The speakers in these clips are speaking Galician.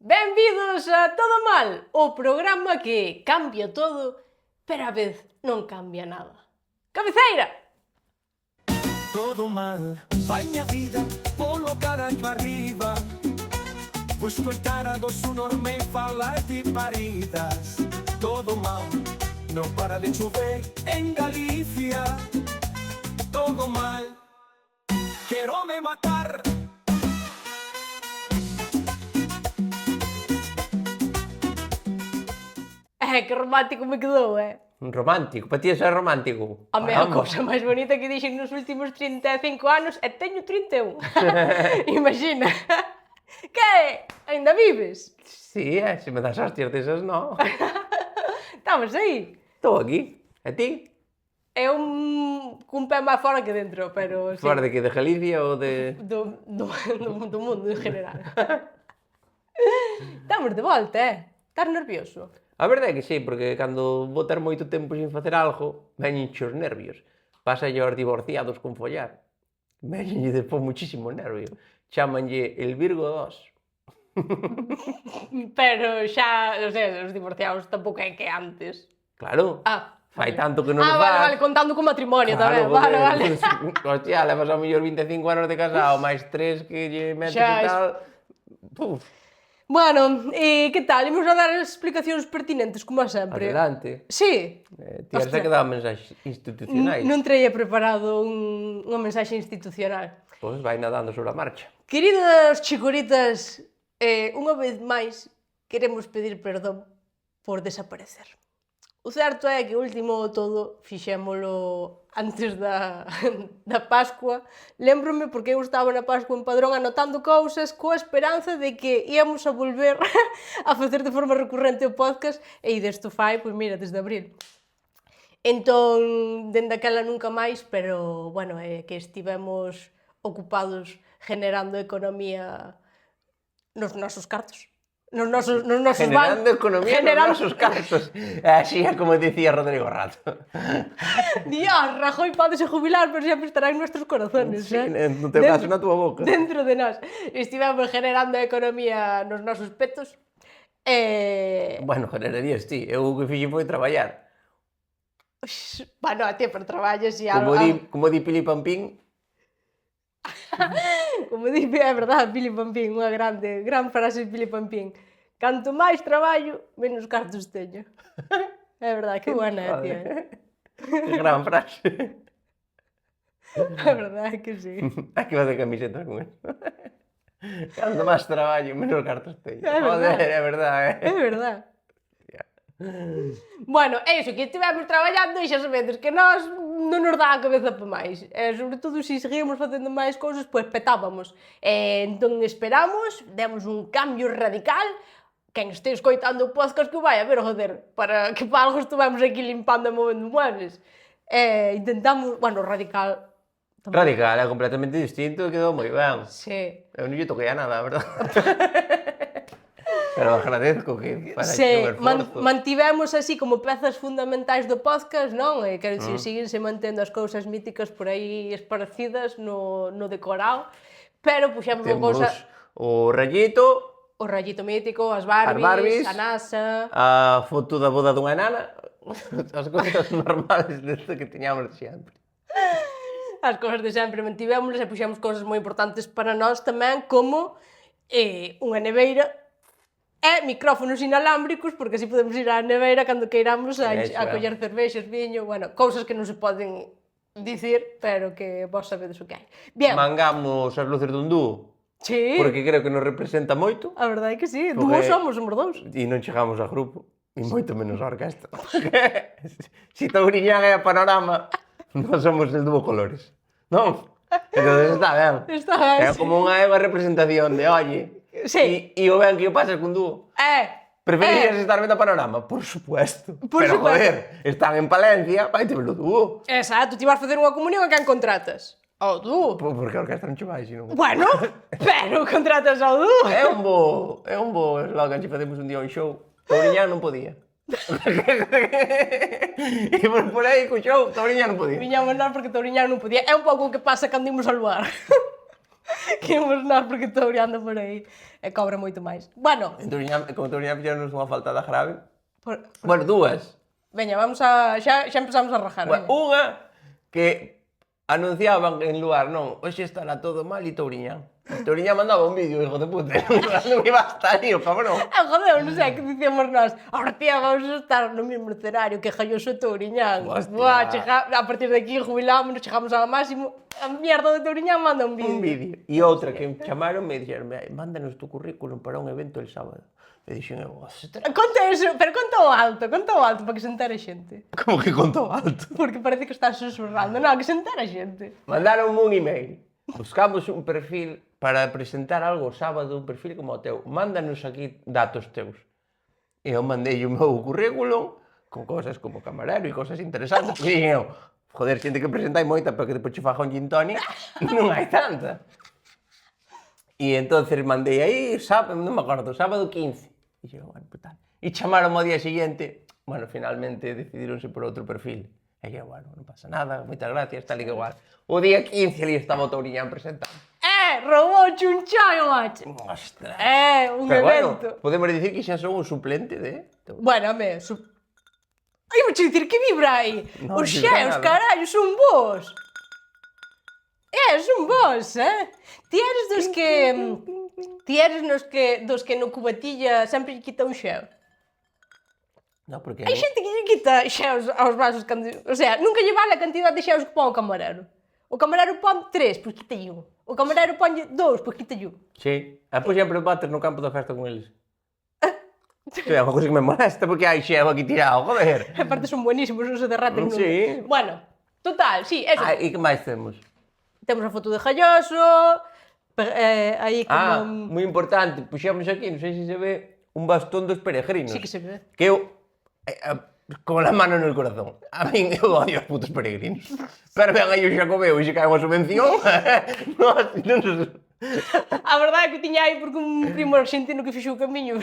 Benvidos a Todo Mal, o programa que cambia todo, pero a vez non cambia nada. Cabeceira! Todo mal, vai minha vida, polo caralho arriba. Vou escutar a doce enorme falar de paridas. Todo mal, não para de chover em Galícia. Todo mal, quero me matar. Que romántico me quedou, Romántico, para ti é romántico. A mea cousa máis bonita que dixen nos últimos 35 anos é teño 31. Imagina. Que? Ainda vives? Sí, se me das hostias desas, no. Estamos aí. Estou aquí. E ti? É cun pé máis fora que dentro, pero... Sí. Fora de que, de Galicia ou de... Do mundo en general. Estamos de volta, Estás nervioso? A verdade é que sí, porque cando vou ter moito tempo sin facer algo, veñen os nervios. Pasa aos divorciados con follar. Veñenlle despois muchísimo nervio. Chámanlle el Virgo 2. Pero xa, o sea, os divorciados tampouco é que antes. Claro. Fai tanto que non nos vale, contando con matrimonio tamén, vale. Hostia, levas ao mellor 25 anos de casado, máis 3 que lle metes e tal. Puf. Bueno, que tal? Imos a dar as explicacións pertinentes, como sempre. Adelante. Sí. Ti has quedado mensaxes institucionais. Non traía preparado unha mensaxe institucional. Pois vai nadando sobre a marcha. Queridas chicoritas, unha vez máis queremos pedir perdón por desaparecer. O certo é que o último todo fixémolo antes da Pascua. Lémbrome porque eu estaba na Pascua en Padrón anotando cousas coa esperanza de que íamos a volver a facer de forma recurrente o podcast e desto fai, pois mira, desde abril. Entón, dende aquela nunca máis, pero, bueno, que estivemos ocupados generando economía nos nosos cartos. Nos nosos generando economía nos nosos cartos. Así é como dicía Rodrigo Rato. Dios, Rajoy pódese jubilar, pero sempre estará en nuestros corazones. Sí, no teu caso, na túa boca. Dentro de nós. Estivemos generando economía nos nosos petos. Bueno, generarías ti. Eu o que fixen foi traballar. Bueno, a ti, pero traballas e Como di Pili Pampín. Como di, é verdade, Pili Pampín, unha gran frase de Pili Pampín. Canto máis traballo, menos cartos teño. É verdade, que buena, tía. Que gran frase. É verdade que sí. Hai que facer camisetas con eso. Canto máis traballo, menos cartos teño. Joder, é verdade. É verdade. Bueno, é iso, que estivemos traballando e xa sabedes que nós non nos dá a cabeza para máis. Sobre todo, se seguíamos facendo máis cousas, pois petábamos. Entón esperamos, demos un cambio radical. Quen este escoitando o podcast que vai a ver, joder, para que para algo estuvemos aquí limpando e movendo muebles. Intentamos, bueno, radical... Radical, é completamente distinto e quedou moi ben. Sí. Eu non lle toquei a nada, a verdade. Pero agradezco que para sí, un esforzo. Mantivemos así como pezas fundamentais do podcast, non? Quero dicir, síguense mantendo as cousas míticas por aí esparcidas no decorado, pero puxemos unha cousa... O rayito... O rayito mítico, as Barbies, a NASA... A foto da boda dunha nana... As cousas normales desde que tiñamos sempre. As cousas de sempre mantivemos e puxemos cousas moi importantes para nós tamén, como unha neveira e micrófonos inalámbricos, porque así podemos ir á neveira cando queiramos a coller cervexas, viño, bueno, cousas que non se poden dicir, pero que vos sabedes o que hai. Bien. Mangamos as luces dun dúo. Sí. Porque creo que nos representa moito. A verdade é que sí, dúo somos dous. E non chegamos a grupo, e moito menos a orquesta. Si Touriñán é a Panorama, non somos el dúo Colores. Non? Entón está ben. Está ben, é como unha representación de, oye, sí. E o ben que o pasas cun dúo. Preferirías estar vendo a Panorama? Por supuesto. Pero, joder, están en Palencia, vai te velo dúo. Exacto, ti vas facer unha comunión a quen contratas? Ao dúo. Porque a orquestra non che vai, sino... Bueno, pero contratas ao dúo. É un bo slogan, se facemos un día un show. Touriñán non podía. Imos por aí co show, Touriñán non podía. Viñamos nós porque Touriñán non podía. É un pouco o que pasa cando imos ao lugar. Que imos nós porque Touri anda por aí e cobra moito máis. Bueno, Como Touriñán fixeron unha faltada grave. por... Bueno, dúas. veña, vamos a... Xa empezamos a rajar. Bueno, unha que anunciaban en lugar, non, hoxe estará todo mal e Touriñán. Touriñán mandaba un vídeo, hijo de puta, non iba a estar aí, o cabrón. Joder, non sei, que dicíamos nós, ahora tía, vamos a estar no mesmo escenario que Jalloso e Touriñán. Hostia. Buah, a partir de aquí jubilámonos, chegamos ao máximo, a mierda de Touriñán manda un vídeo. Un vídeo. E outra que me chamaron me dixeron, mándanos tu currículum para un evento el sábado. E dixen, ostras. Conta eso, pero conta o alto, para que se entere a xente. Como que contou alto? Porque parece que estás susurrando, non, que se entere a xente. Mandaron un email. Buscamos un perfil para presentar algo o sábado, un perfil como o teu. Mándanos aquí datos teus. E eu mandei o meu currículum con cosas como camarero e cosas interesantes. E dixen eu, joder, xente que presentai moita, pero que depois che faja un gin tonic, non hai tanta. E entonces mandei aí, non me acordo, sábado 15. E dixen, bueno, pues tal. E chamaron ao día seguinte, bueno, finalmente decidironse por outro perfil. E que, bueno, non pasa nada, moitas gracias, tal e que igual. O día 15 ali estaba o Touriñán presentando. Robouche un chaio, macho. Ostras. Un Pero evento. bueno, podemos dicir que xa son un suplente de... Bueno, Ai, vou che dicir que vibra aí. Non, Os vibra xeos, nada. carallo, son vos. Son vos, Ti eres dos que... Ti eres dos que no cubatilla sempre lle quita un xeo. No, porque... Hai xente que lle quita xeos aos vasos cando... O sea, nunca lle vale a cantidad de xeos que pon o camarero. O camarero pon 3, pois quitalle un. O camarero ponlle 2, pois quitalle un. Sí. E pois sempre bates no campo da festa con eles. É unha cousa que me molesta porque hai xeo aquí tirado, joder. E aparte son buenísimos, non se derraten nunca. Sí. Bueno, total, sí, eso. E que máis temos? Temos a foto de Jalloso, aí como... Moi importante, puxemos aquí, non sei se se ve, un bastón dos peregrinos. Sí que se ve. Que eu, con la mano no corazón, a min eu odio os putos peregrinos. Pero ven aí o Xacobeo e se cae unha subvención, non A verdade é que tiña aí porque un primo argentino que fixo o camiño.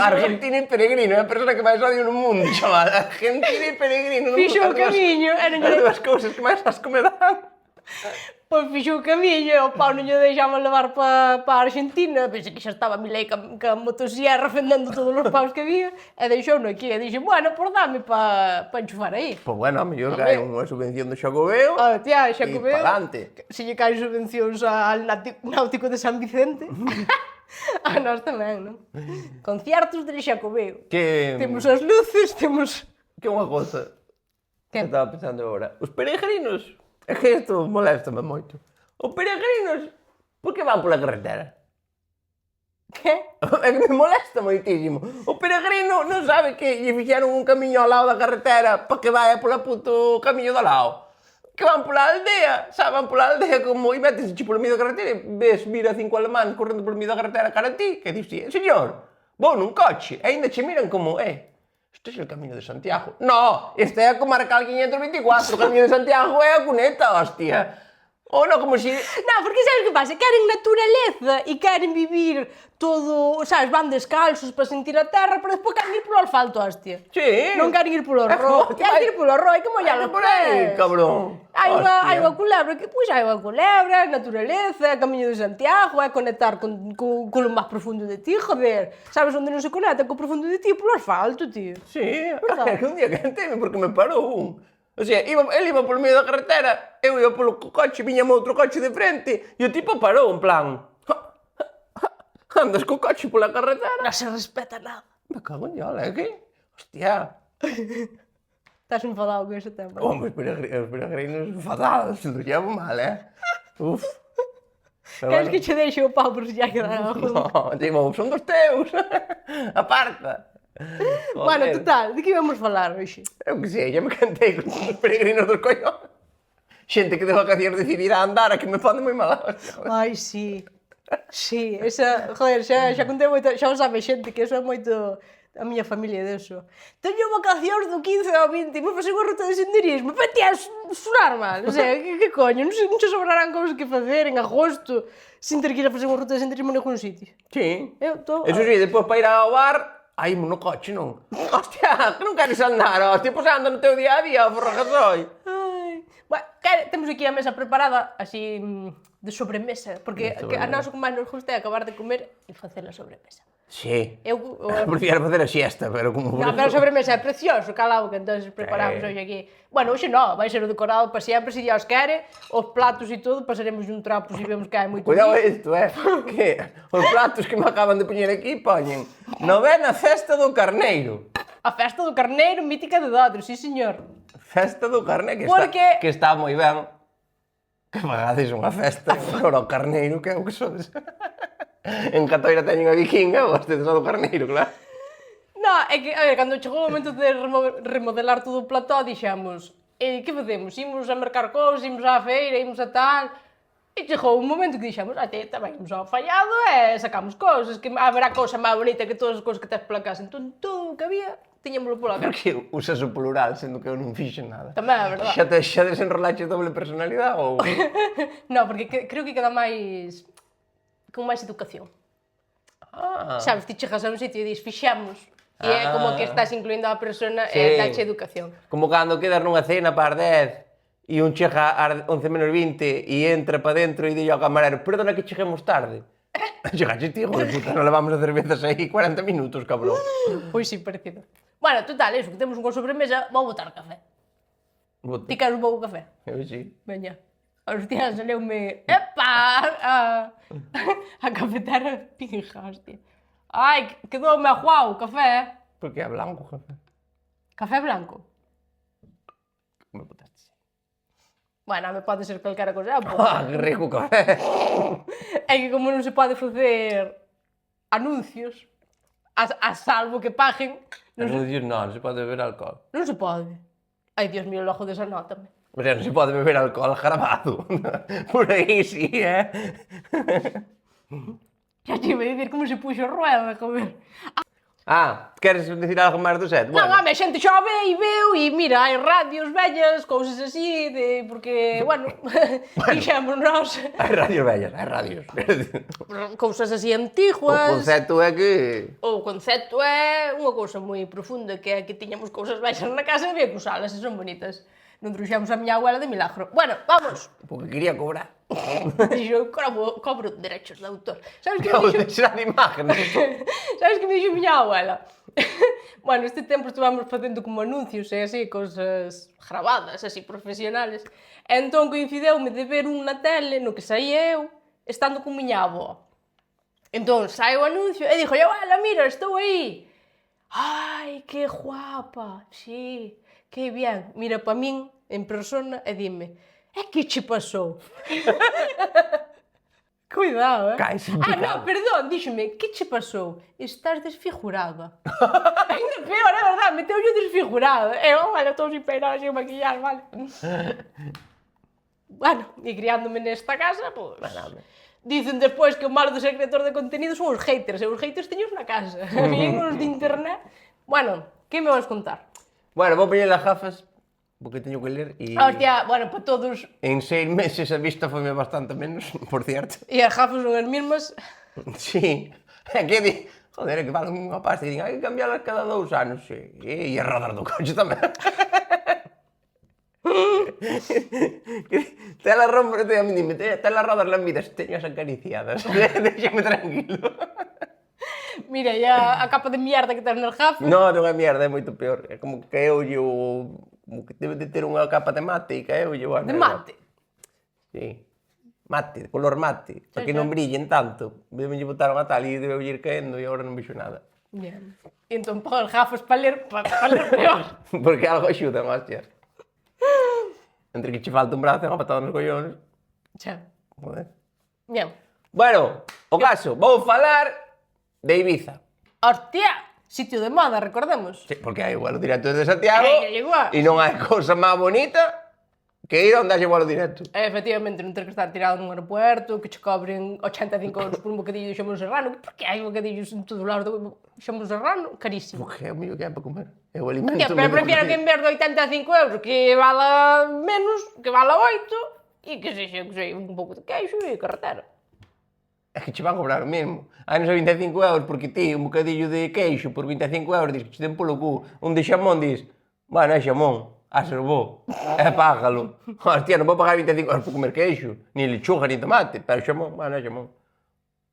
Argentina e peregrino, é a persona que máis odio no mundo, chaval. Argentina e peregrino. Fixo o camiño. As dúas cousas que máis asco me dan. Pois fixo o camiño e o pau non lle deixaba levar para Argentina. Pensei que xa estaba Milei ca motosierra fendendo todos os paus que había e deixou-no aquí. E dixo, bueno, por dame para enchufar aí. Pois bueno, a mellor cae unha subvención do Xacobeo Tía, e Xacobeo, pa'lante. se lle caen subvencións al náutico de San Vicente, a nós tamén, non? Conciertos de Xacobeo. Que... Temos as luces, temos... Que unha cosa Que? que estaba pensando agora. Os peregrinos, é que isto moléstame moito. Os peregrinos, por que van pola carretera? Que? É que me molesta moitísimo. O peregrino non sabe que lle fixeron un camiño ao lado da carretera para que vaya pola puto camiño do lado. Que van pola aldea, sabe, van pola aldea como e métense polo medio da carretera e ves, mira 5 alemáns correndo polo medio da carretera cara a ti, que dices, señor, vou nun coche, e ainda che miran como, este é o Camino de Santiago. No, este é a comarcal 524, o Camino de Santiago é a cuneta, hostia. Ou non, como si... Non, porque sabes que pasa? Queren naturaleza e queren vivir todo, sabes, van descalzos para sentir a terra, pero despois queren ir polo asfalto, hostia. Sí. Non queren ir polo arroz, queren ir polo arroz, hai que mollar os por aí, pés. cabrón. Hai unha culebra, que pois hai unha culebra, naturaleza, Camiño de Santiago, é conectar con lo máis profundo de ti, joder. Sabes onde non se conecta co profundo de ti? Polo asfalto, tío. Sí, é que un día canteme porque me parou un. O sea, él iba polo medio da carretera, eu iba polo coche, viñame outro coche de frente, e o tipo parou, en plan... Andas co coche pola carretera? Non se respeta nada. Me cago en yola, é que... Hostia. Estás enfadado con ese tema. Os peregrinos enfadados, se lo llevo mal, Uf. Queres que che deixe o pau por si ya quedaron juntos? No, digo, son dos teus. Aparta. Bueno, total, de que íbamos falar hoxe? Eu que sei, ya me cantei con os peregrinos dos coños. Xente que de vacacións decidirá andar, a que me pone moi mala. Ai, sí. Sí, esa, joder, xa contei moito, xa o sabe xente que eso é moito a miña familia deso. Teño vacacións do 15 ao 20, me pasei unha ruta de senderismo, pero ti a sonar mal, o sea, que coño, non se sobrarán cousas que facer en agosto sin ter que ir a facer unha ruta de senderismo en ningún sitio. Sí. Eu tô... Eso sí, depois para ir ao bar, aí no coche, non? Hostia, que non queres andar, hostia, pois anda no teu día a día, forrajasoy. Ai, Bueno, temos aquí a mesa preparada, así, de sobremesa, porque a nós o que máis nos gusta é acabar de comer e facer a sobremesa. Sí. Eu, Prefiero facer a siesta, pero como... no, pero a sobremesa é precioso, calao, que entón preparamos hoxe aquí. Bueno, hoxe non, vai ser o decorado para sempre, se Dios quere, os platos e todo, pasaremos un trapo se vemos que hai moito Cuidado guiso. isto, que os platos que me acaban de poñer aquí poñen novena festa do carneiro. A festa do carneiro mítica de Dodro, sí señor. Festa do carneiro, Porque- que está moi ben. Que pagades unha festa para o carneiro, que é o que sodes. En Catoira teñen a vikinga, vostedes a do carneiro, claro. No, é que, a ver, cando chegou o momento de remodelar todo o plató, dixemos, que facemos? Imos a mercar cousas, imos á feira, imos a tal... E chegou un momento que dixemos, tamén imos ao fallado e sacamos cousas, que haberá cousa máis bonita que todas as cousas que tes pola casa. Entón, todo o que había, tiñámoslo pola casa. Porque usas o plural, sendo que eu non fixo nada. Tamén é verdade. Xa desenrolaches doble personalidade ou... No, porque creo que queda máis... con máis educación. Ah, Sabes, ti chegas a un sitio e dis, fixemos. E é como que estás incluindo a persona Sí. e dache educación. como cando quedas nunha cena para as 10 e un chega ás 11 menos 20 e entra para dentro e dille ao camarero, perdona que cheguemos tarde. Chegaste ti, joder, puta, non levamos as cervezas aí 40 minutos, cabrón. Pois sí, parecido. Bueno, total, eso, que temos unha sobremesa, vou botar café. Ti queres un pouco de café? Eu sí. Veña. Hostia, saleume... Epa! A cafetera pinja, hostia. Ai, quedoume aguao o café. Porque é blanco, jefe. Café blanco. Me botaste. Bueno, me pode ser calquera cousa. Ah, que rico café. É que como non se pode facer anuncios, a salvo que paguen, non se, Anuncios non se pode beber alcohol. non se pode. Ai, Dios mío, logo desanótame. O sea, non se pode beber alcohol grabado. Por aí sí, Xa te iba a dicir como se puxo rueda, joder. Ah, queres dicir algo máis do set? Non, home, a xente xa ve e veu e mira, hai radios vellas, cousas así, porque, bueno, dixemos nós, Hai radios vellas, hai radios. cousas así O antiguas. concepto é que... O concepto é unha cousa moi profunda, que é que tiñamos cousas vellas na casa e había que usalas, e son bonitas. Non trouxemos a miña abuela de milagro. Bueno, vamos. Porque quería cobrar. Dixo, cobro derechos de autor. Sabes que me Acabo dixo? de ser de imágenes. Sabes que me dixo miña abuela? Bueno, este tempo estuvamos facendo como anuncios e así, cosas grabadas, así, profesionales. E entón coincideume de ver un na tele no que saía eu, estando con miña avó. Entón, sai o anuncio e dixo, abuela, mira, estou aí. Ai, que guapa, sí, que bien. Mira pa min, en persona, e dime, que che pasou? Cuidado, Caes en Ah, picado. non, perdón, díxome, que che pasou? Estás desfigurada. Ainda peor, é verdade, meteu-lle desfigurada. E eu, bueno, estou sin peinar, sin maquillar, vale. Bueno, e criándome nesta casa, pois... Dicen despois que o malo de ser creador de contenido son os haters, e os haters teños na casa. A mí, os de internet... Bueno, que me vas contar? Bueno, vou poñer as gafas, porque teño que ler e... Hostia, bueno, para todos... En 6 meses a vista foi bastante menos, por cierto. E as gafas son as mesmas. Sí. É que di... Joder, é que valen unha pasta e din, hai que cambiarlas cada 2 anos, sí. E as rodas do coche tamén. Telas rodas, dime, telas rodas lambidas, teño as acariciadas. Déxame tranquilo. Mira, e a capa de mierda que tens nas gafas. Non, non é mierda, é moito peor. É como que caeulle o... Como que debe de ter unha capa de mate e caeulle o... De mate. Sí. Mate, de color mate. Para que xa. non brillen tanto. Deben lle botaron a tal e debe ir caendo e agora non vexo nada. Bien. E entón pon as gafas para ler peor. Porque algo axuda, hostia. Entre que che falta un brazo e unha patada nos collóns. Xa. Joder. Bien. Bueno, o caso, vou falar de Ibiza. Hostia, sitio de moda, recordemos. Sí, porque hai vuelo directo desde Santiago Igual. e non hai cousa máis bonita que ir onde hai vuelo directo. Efectivamente, non ter que estar tirado nun aeropuerto, que che cobren 85 euros por un bocadillo de xamón serrano. Por que hai bocadillos en todo lado do xamón serrano? Carísimo. Porque é o mío que hai para comer. É o alimento. Pero prefiero que en vez de 85 euros que vala menos, que vala 8 e que sexa, que sei, un pouco de queixo e carretera. É que che van cobrar o mesmo. Hai nos 25 euros porque ti un bocadillo de queixo por 25 euros dis que che den polo cu. Un de xamón dis, bueno, é xamón. servó, e págalo. Hostia, non vou pagar 25 euros por comer queixo, ni lechuga, ni tomate, pero xamón, bueno, xamón.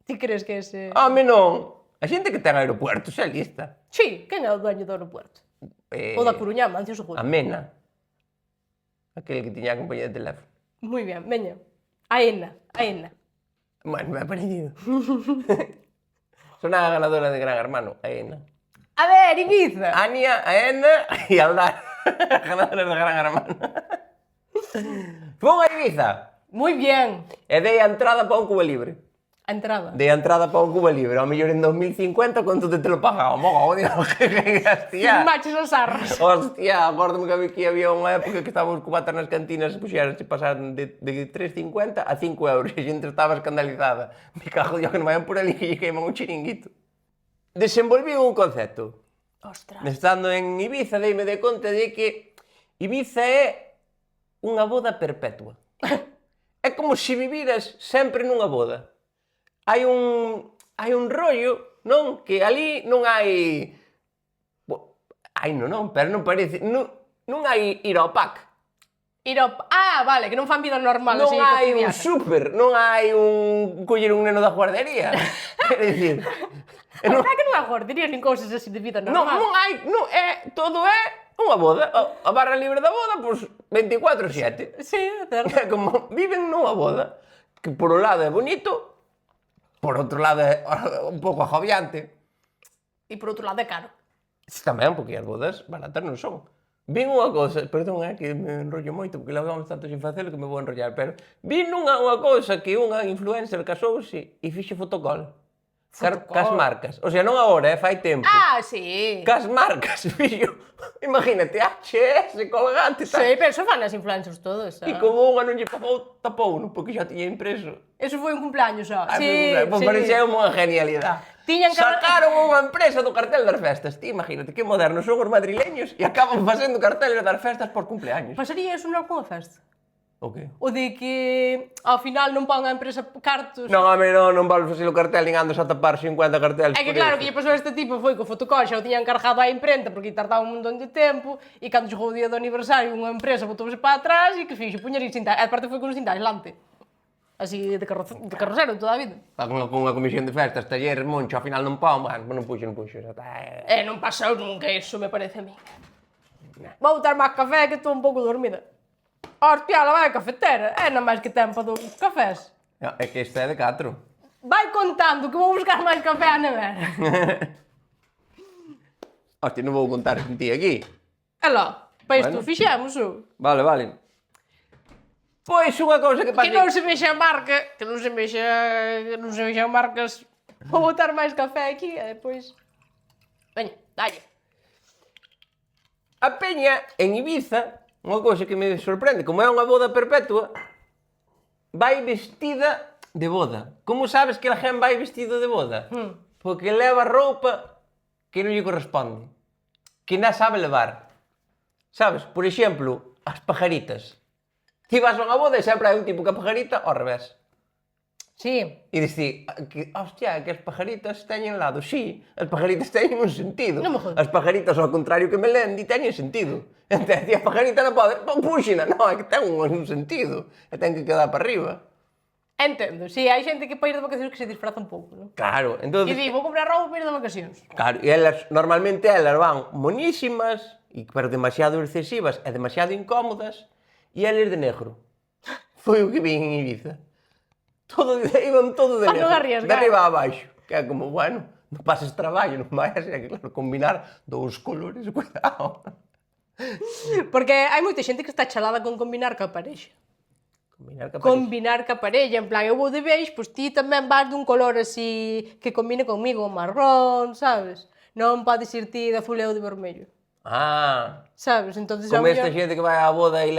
Ti crees que ese... A mí non. A xente que ten aeropuertos é lista. Sí, quen é o dueño do aeropuerto? O da Coruña, Mancio Seguro. A Mena. Aquel que tiña a compañía de teléfono. Moi ben, veña. Aena. Bueno, me ha parecido. Son a ganadora de Gran Hermano, Aena. A ver, Ibiza. Ania, Aena e Aldar. Ganadora de Gran Hermano. Fun a Ibiza. Moi bien. E dei a entrada para un Cuba Libre. A entrada. Dei a entrada para un Cuba Libre. Ao mellor en 2050, quanto te lo pagaba? Mogo, hostia. Maches as arras. Hostia, acórdame que había unha época que estábamos cubatas nas cantinas e puxeras e pasaran de 3,50 a 5 euros e a xente estaba escandalizada. Me cago Dios que non vayan por ali que lle queiman un chiringuito. Desenvolví un concepto. Ostras. Estando en Ibiza, deime de conta de que Ibiza é unha boda perpetua. É como se viviras sempre nunha boda. Hai un rollo, non? Que ali non hai... Ai, non, pero non parece... Non hai ir ao pack. Ah, vale, que non fan vida normal. Non así, hai un cotidiana. súper, non hai un coller un neno da guardería. Quer dicir... Non é que non há guarderías nin cousas así de vida normal. Non hai, todo é unha boda. A barra libre da boda, pois 24/7. Sí, é certo. É como viven nunha boda, que por un lado é bonito, por outro lado é un pouco agobiante. E por outro lado é caro. Tamén, porque as bodas baratas non son. Vin unha cousa, perdón, que me enrollo moito, porque levamos tanto sin facelo que me vou enrollar, pero vin unha cousa que unha influencer casouse e fixe fotocall. Cas marcas. O sea, non agora, fai tempo. Ah, sí. Cas marcas, fixo. Imagínate, HS, Colgate, tal. Sí, pero eso fan as influencers todos. E como unha non lle pagou, tapouno, porque xa tiña impreso. Eso foi un cumpleaños xa. Ai, Sí, pues pareceu unha genialidade. Sacaron unha empresa do cartel das festas. Ti imagínate que modernos son os madrileños e acaban facendo carteles das festas por cumpleaños. Pasaría eso nunha festa? O que? O de que ao final non pon a empresa cartos. Non, a mí non vale facer o cartel nin andas a tapar 50 carteles. É que claro, que lle pasou a este tipo foi co fotocall, xa o tiñan cargado á imprenta porque tardaba un montón de tempo e cando chegou o día do aniversario unha empresa botouse para atrás e que fixo, puñer cinta, e aparte foi con cinta aislante. Así de carrocero toda a vida. Con unha comisión de festas, talleres, moncho, ao final non pon, non puxo. Non pasou nunca eso, me parece a mí. Vou botar máis café que estou un pouco dormida. Hostia, la vai a cafetera, é nada máis que tempo dos cafés. É que este é de 4. Vai contando que vou buscar máis café á nevera. Hostia, non vou contar con ti aquí. E lá, para isto Bueno. fixemos o. Vale. Pois unha cousa que pasa... Que non se mexa a marca, que non se mexan marcas. Vou botar máis café aquí e depois... Veña, dalle. A peña en Ibiza, unha cousa que me sorprende, como é unha boda perpetua, vai vestida de boda. Como sabes que a gente vai vestido de boda? Porque leva roupa que non lle corresponde, que non sabe levar. Sabes? Por exemplo, as pajaritas. Ti vas a unha boda e sempre hai un tipo que a pajarita ao revés. Sí. E dici, hostia, que as pajaritas teñen lado. Sí, as pajaritas teñen un sentido. Non me jodas. As pajaritas, ao contrario que Melendi, teñen sentido. Entón, a pajarita non pode, puxina, non, é que ten un sentido. E ten que quedar para arriba. Entendo, sí, hai xente que para ir de vacacións que se disfraza un pouco, non? Claro, E entonces... di, vou comprar roupa para ir de vacacións. Claro, e elas, normalmente elas van monísimas, pero demasiado excesivas e demasiado incómodas, e elas de negro. Foi o que vi en Ibiza. Iban todo de Para non negro, arriesgar. de arriba a abaixo. Que é como, bueno, non pases traballo, non vais, é que claro, combinar dous colores, cuidado. Porque hai moita xente que está chalada con combinar ca parexa. Combinar que Combinar ca parella, en plan, eu vou de beige, pois ti tamén vas dun color así que combine comigo, marrón, sabes? Non podes ir ti de azul e eu de vermello. Ah, Sabes? Entonces, como ao esta mellor- xente que vai á boda e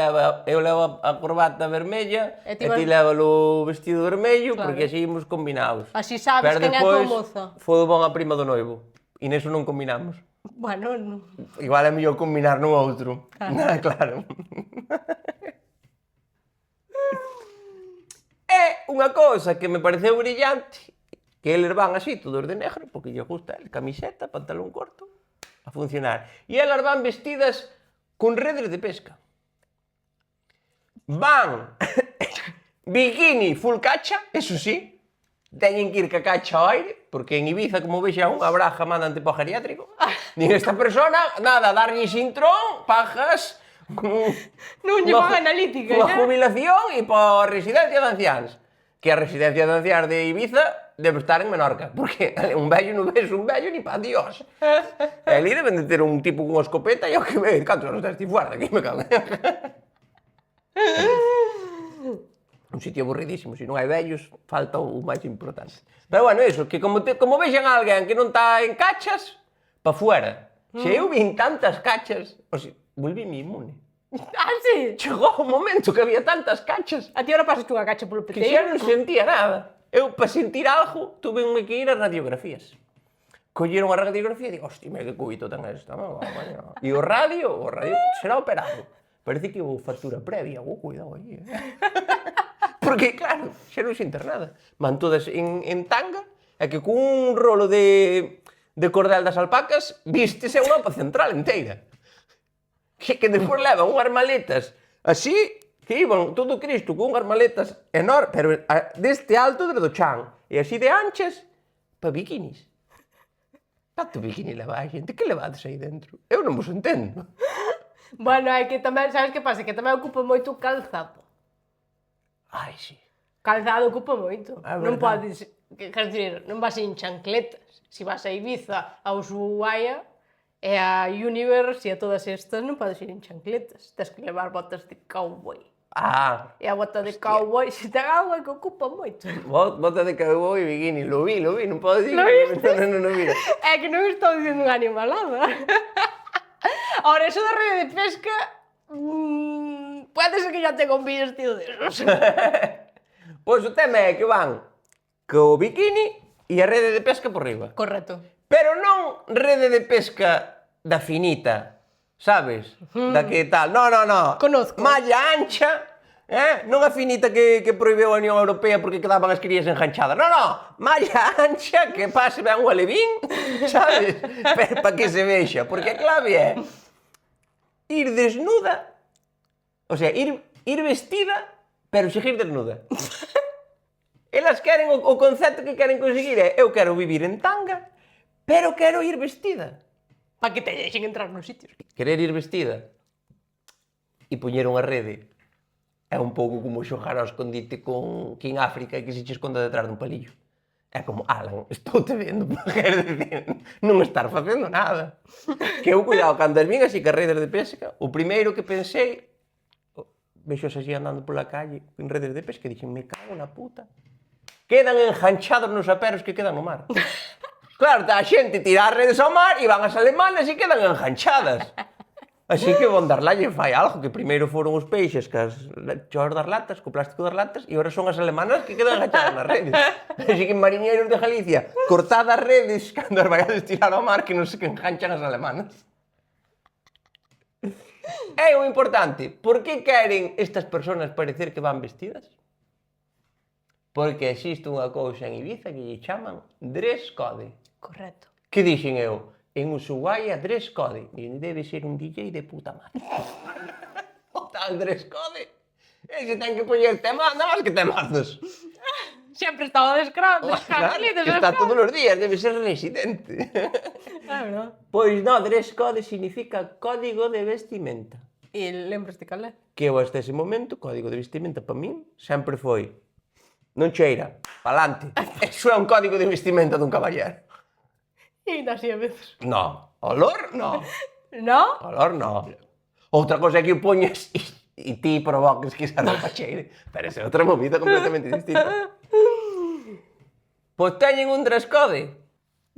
eu levo a corbata vermella E e ti ti vas- levas o vestido vermello, Claro. porque así imos combinados. Así sabes Pero quen é a tua despois moza. foi bon a prima do noivo. E neso non combinamos. Bueno, non. Igual é mellor combinar no outro. Claro. Claro. É unha cousa que me pareceu brillante, que eles van así, todos de negro, porque lle gusta el, camiseta, pantalón corto, a funcionar. E elas van vestidas con redes de pesca. Van bikini full cacha, eso sí, teñen que ir ca cacha ao aire, porque en Ibiza, como vexa unha braja, mandante para o geriátrico. Nin esta persona, nada, darlle sintrón, pajas, Non lle fan analítica, unha xa. jubilación e para a residencia de anciáns. Que a residencia de anciáns de Ibiza debe estar en Menorca, porque un vello non ves un vello ni pa Dios. E ali deben de ter un tipo con unha escopeta e o que ve, cantos anos tens ti fuera de aquí, me cago. Un sitio aburridísimo, se non hai vellos, falta o máis importante. Pero bueno, eso, que como vexan a alguén que non está en cachas, pa fuera. Se eu vin tantas cachas, o sea, volvíme inmune. Ah, sí? Chegou un momento que había tantas cachas A ti ahora pasas unha cacha polo que xa peteiro. non sentía nada. Eu, para sentir algo, tuve que ir a radiografías. Colleron a radiografía e digo, hostia, mira que cubito ten esta. E o radio será operado. Parece que houve factura previa. Cuidado aí. Porque, claro, xa non sinter nada. Van todas en tanga, e que cun rolo de cordel das alpacas vístese a Europa Central inteira. Que despois levan unhas maletas así, que iban todo Cristo con unhas maletas enormes, pero deste alto do chan, e así de anchas, para bikinis. Tanto bikini leva a xente, que levades aí dentro? Eu non vos entendo. Bueno, é que tamén, sabes que pasa? Que tamén ocupa moito calzado. Ai, sí. Calzado ocupa moito. É Non verdade. podes, quer dizer, non vas en chancletas. Se vas a Ibiza, a Ushuaia, e a Universe e a todas estas non podes ir en chancletas. Tens que levar botas de cowboy. Ah, E a bota de cowboy, se ten agua, que ocupa moito. bota de cowboy e bikini, lo vi, non podo dicir. Lo viste? Non, mira. É que non estou dicindo unha animalada. Ahora, eso da rede de pesca... Pode ser que ya tenga un vestido de esos. Pois o tema é que van co bikini e a rede de pesca por riba. Correcto. Pero non rede de pesca da finita, sabes? Da que tal. No. Conozco. Malla ancha, non a finita que prohibeu a Unión Europea porque quedaban as crías enganchadas. No. Malla ancha que pase ben o alevín, sabes? Pero para que se vexa. Porque a clave é ir desnuda, o sea, ir vestida, pero seguir desnuda. Elas queren o concepto que queren conseguir é eu quero vivir en tanga, pero quero ir vestida. Para que te deixen entrar nos sitios. Querer ir vestida e poñer unha rede é un pouco como xogar ao escondite con que en África e que se che esconda detrás dun palillo. É como, Alan, estou te vendo, quero dicir, non estar facendo nada. Que eu, cuidado, cando as vin así que redes de pesca, o primeiro que pensei, vexos así andando pola calle en redes de pesca e dixen, me cago na puta. Quedan enganchados nos aperos que quedan no mar. Claro, a xente tira as redes ao mar e van as alemanas e quedan enganchadas. Así que von dar lle fai algo, que primeiro foron os peixes que as choas das latas, co plástico das latas, e agora son as alemanas que quedan enganchadas nas redes. Así que mariñeiros de Galicia, cortad as redes cando as vaiades tirar ao mar, que non se que enganchan as alemanas. É o importante, por que queren estas persoas parecer que van vestidas? Porque existe unha cousa en Ibiza que lle chaman dress code. Correcto. Que dixen eu? En Ushuaia dress code. E debe ser un DJ de puta madre. O tal dress code. Ese ten que poñer temas, nada máis que temazos. Sempre estaba Claro, que está todos os días, debe ser residente. Claro. Pois non, dress code significa código de vestimenta. E lembras de calé? Que eu hasta ese momento, código de vestimenta para min, sempre foi non cheira, pa'lante. Eso é un código de vestimenta dun caballero. E ainda así a veces. No, olor, no. No? Olor, no. Outra cosa é que o poñes e ti provoques que esa roupa cheire. Pero esa é outra movida completamente distinta. Pois teñen un dress code.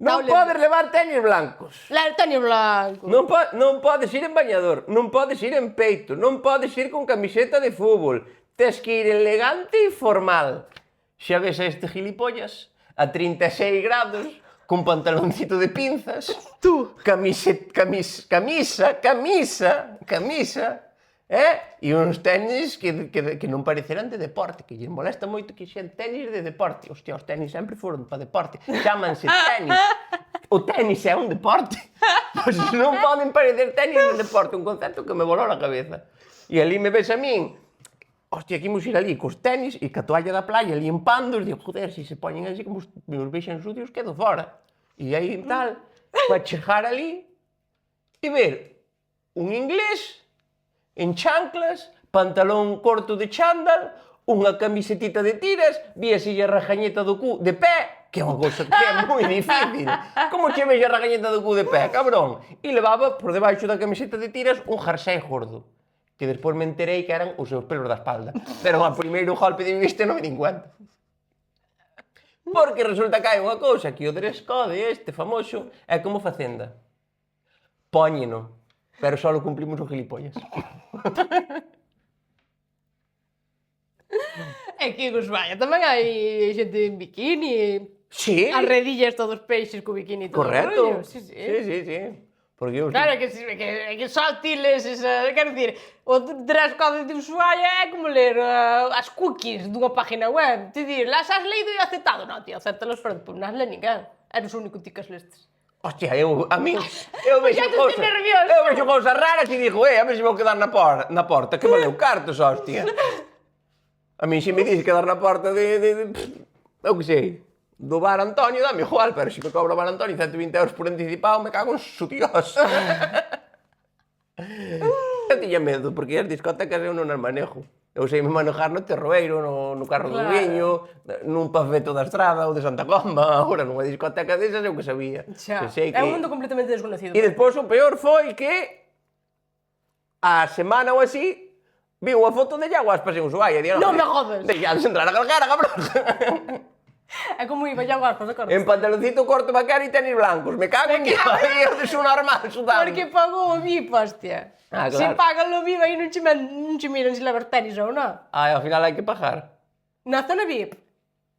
Non podes levar tenis blancos. La Antonio Blanco. Non podes ir en bañador, non podes ir en peito, non podes ir con camiseta de fútbol. Tes que ir elegante e formal. Xa ves a este gilipollas a 36 grados, con pantaloncito de pinzas, Tú. camisa, E uns tenis que non parecerán de deporte, que lles molesta moito que xen tenis de deporte. Hostia, os tenis sempre foron para deporte. Chámanse tenis. O tenis é un deporte. Pois non poden parecer tenis de deporte, un concepto que me volou na cabeza. E ali me ves a min, hostia, aquí imos ir ali cos tenis e ca toalla da playa limpando, e digo, joder, se poñen así como os vexen sucios, quedo fora. E aí tal, para chegar ali e ver un inglés en chanclas, pantalón corto de chándal, unha camisetita de tiras, víaselle a rajañeta do cu de pé, que é unha cousa que é moi difícil. Como che vexe a rajañeta do cu de pé, cabrón? E levaba por debaixo da camiseta de tiras un jersey gordo, que despois me enterei que eran os seus pelos da espalda. Pero ao primeiro golpe de vista non me din cuenta. Porque resulta que hai unha cousa que o dress code este famoso é como Facenda. Póñeno, pero só lo cumplimos os gilipollas. É que en Ushuaia tamén hai xente en bikini, Sí, as redillas todos peixes co bikini e todo o correcto. rollo. Sí. Sí. Porque eu... Claro, que sótiles, quero dicir, o dress code de Ushuaia é como ler as cookies dunha página web. Te dir, las has leído e aceptado? Non, tío, acéptalos, pero non as le ninguén. Eres o único ti que as lestes. Hostia, eu vexo Ya te cousas... estoy nerviosa. Eu vexo cousas raras e digo, a ver se vou quedar na porta. Que valeu cartos, hostia. A mí se me dices quedar na porta eu que sei, do bar Antonio, dame igual, pero se me cobra o bar Antonio 120 euros por anticipado, me cago en su dios. Eu tiña medo, porque as discotecas eu non as manejo. Eu sei me manejar no Terroeiro, no Carro do Viño, nun pavete da Estrada ou de Santa Comba. Agora, nunha discoteca desas eu que sabía. Xa, Sei é un mundo completamente desconocido. E despois o peor foi que a semana ou así vi unha foto de Yaguaspas en Ushuaia. Non me jodas. Deixades entrar a calcara, cabrón. É como iba ya guapas, de acordo? En pantaloncito corto vaquero e tenis blancos. Me cago en Dios. Eu de su normal, sudando. Porque pagou o VIP, hostia. Ah, claro. Se pagan o VIP aí non che miran se levar tenis ou non. Ai, ao final hai que pagar. Na zona VIP.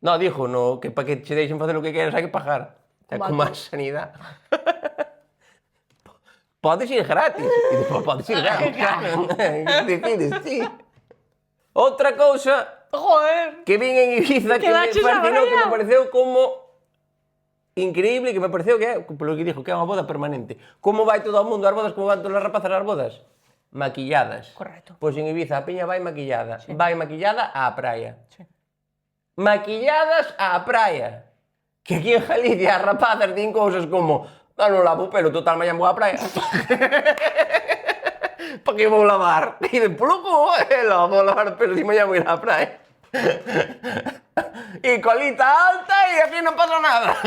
No, dijo, no, que para que che deixen facer o que queres hai que pagar. É como a sanidade. Podes ir gratis. E despois podes ir gratis. Decides, sí. Outra cousa Joder. que vin en Ibiza que me daches a fascinou, que me barallar. pareceu como increíble, que me pareceu que é, polo que dixo, que é unha boda permanente. Como vai todo o mundo ás bodas, como van todas as rapazas ás bodas? Maquilladas. Correcto. Pois en Ibiza a peña vai maquillada. Sí. Vai maquillada á praia. Sí. Maquilladas á praia. Que aquí en Galicia as rapazas din cousas como non lavo o pelo, total, mañan vou á praia. Pa que vou lavar? E de polo como vou lavar o pelo se mañan vou ir á praia. E colita alta e aquí non pasa nada.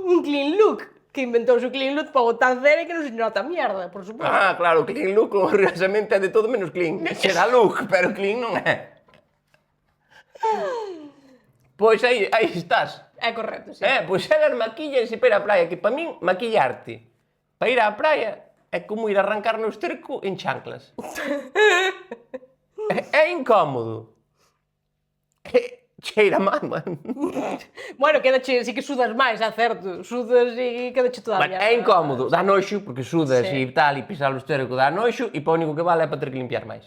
Un clean look. Que inventouse o clean look para botar cera e que non se nota mierda, por suposto. Ah, claro, clean look, curiosamente, é de todo menos clean. Será look, pero clean non é. Pois aí estás. É correcto, sí. Pois elas maquillanse para ir á praia, que para min maquillarte para ir á praia é como ir a arrancar no esterco en chanclas. É incómodo. Cheira mal, man. Bueno, quedache, sí que sudas máis, é certo. Sudas e quedache toda a Bueno, mierda. é incómodo, dá noxo, porque sudas Sí. e tal, e pisar o esterco dá noxo, e para o único que vale é para ter que limpiar máis.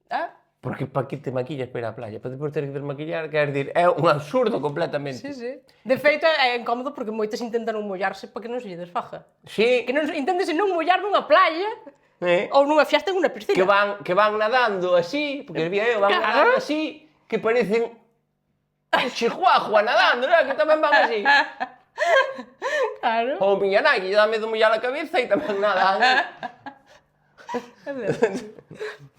Ah? Porque para que te maquillas para ir á playa? Para depois ter que desmaquillar, quer dizer, é un absurdo completamente. Sí. De feito, é incómodo porque moitas intentan non mollarse para que non se lle desfaja. Sí, Que non inténtese non mollar nunha playa ou nunha fiesta en unha piscina. que van nadando así, porque vi eu, van Claro. nadando así, que parecen un chihuahua nadando, ¿no? Que tamén van así. Claro. Ou miña nai, que lle dá medo mollar a cabeza e tamén nadan.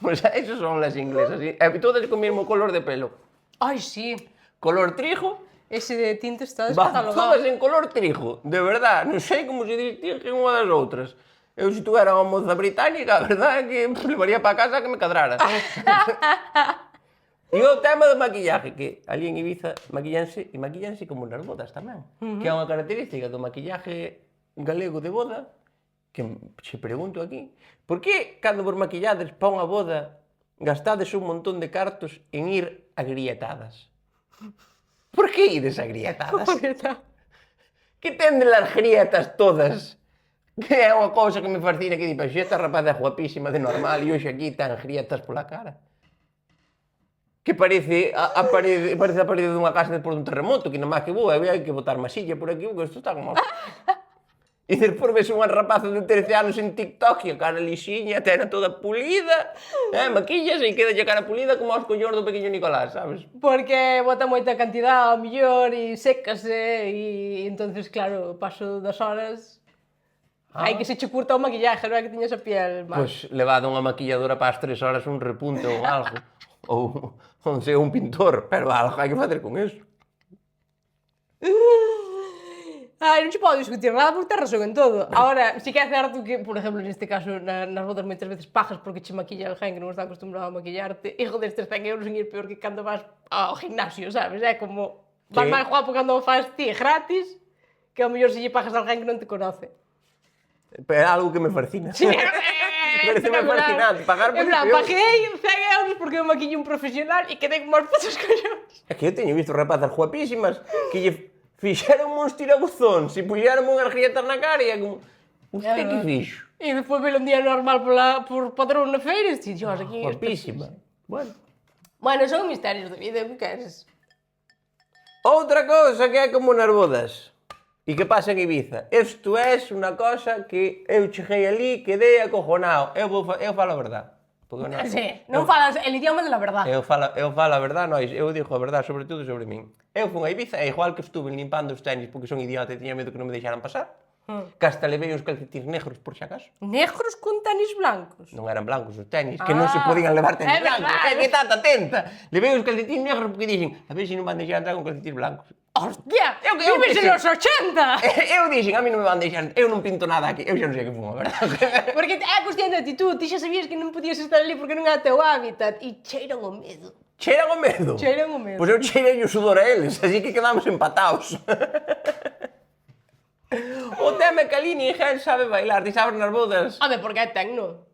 Pois esos son las inglesas, e todas con o mesmo color de pelo. Ai, sí. Color trigo, Ese de tinte está van descatalogado. todas en color trigo, de verdad, non sei como se distinguen unha das outras. Eu se tuera unha moza británica, a verdade é que levaría para casa que me cadrara. E o tema do maquillaje, que ali en Ibiza maquillanse como nas bodas tamén. Que é unha característica do maquillaje galego de boda, que se pregunto aquí, por que cando vos maquillades para unha boda gastades un montón de cartos en ir agrietadas? Por que ides agrietadas? Que tenden las grietas todas Que é unha cousa que me fascina, que di, pero esta rapaz é guapísima de normal e hoxe aquí ten grietas pola cara. Que parece a parede dunha casa despois dun terremoto, que nomás que vou, hai que botar masilla por aquí, porque isto está como... E despois ves unha rapaza de 13 anos en TikTok e a cara lixiña, tena toda pulida, maquillas e queda a cara pulida como aos collóns do pequeño Nicolás, sabes? Porque bota moita cantidad ao millor e sécase e entonces, claro, o paso das horas hai que se che curta o maquillaje, non é que tiñas a piel mal. Pois levado unha maquilladora para as 3 horas un repunte ou algo, ou non sei, un pintor, pero algo hai que facer con eso. Ai, non che podo discutir nada porque tes razón en todo. Ahora, sí que é certo que, por exemplo, neste caso, nas bodas moitas veces pagas porque che maquilla alguén que non está acostumbrado a maquillarte e joder, estes 100 euros en ir peor que cando vas ao gimnasio, sabes? É como, vas máis guapo cando o faz ti gratis que ao mellor se lle pagas a alguén que non te conoce. Pero é algo que me fascina. Sí, Parece me fascinante, pagar por en plan, isso. paguei 100 euros porque eu maquillei un profesional e quedei como os putos collóns. É que eu teño visto rapazas guapísimas que lle fixeron uns tirabuzóns e puxeron unhas grietas na cara e é como... Usted que fixo? E despois velo un día normal por padrón na feira e dixo, Dios, aquí... Guapísima. Bueno, son misterios de vida, que queres? Outra cousa que é como nas bodas e que pasa en Ibiza. Isto é unha cosa que eu cheguei ali, quedei acojonado. Eu falo a verdade. Sí, non falas el idioma de la verdad. Eu falo a verdade, nós, eu digo a verdade sobre todo sobre min. Eu fui a Ibiza e igual que estuve limpando os tenis porque son idiota e tiña medo que non me deixaran pasar, que hasta levei uns calcetins negros por si acaso. Negros con tenis blancos? Non eran blancos os tenis, que non se podían levar tenis blancos. É que tanta atenta. Levei uns calcetins negros porque dixen, a ver se non van deixar entrar con calcetins blancos. Hostia, vives en los 80! Eu dixen, a mí non me van deixar, eu non pinto nada aquí, eu xa non sei que fun, a verdade. Porque é cuestión de actitud, ti xa sabías que non podías estar ali porque non era teu hábitat e cheiran o medo. Cheiran o medo? Cheiran o medo. Pois eu cheirei o sudor a eles, así que quedamos empatados. O tema é que ali ninguén sabe bailar, ti sabes nas bodas. Home, porque é tecno.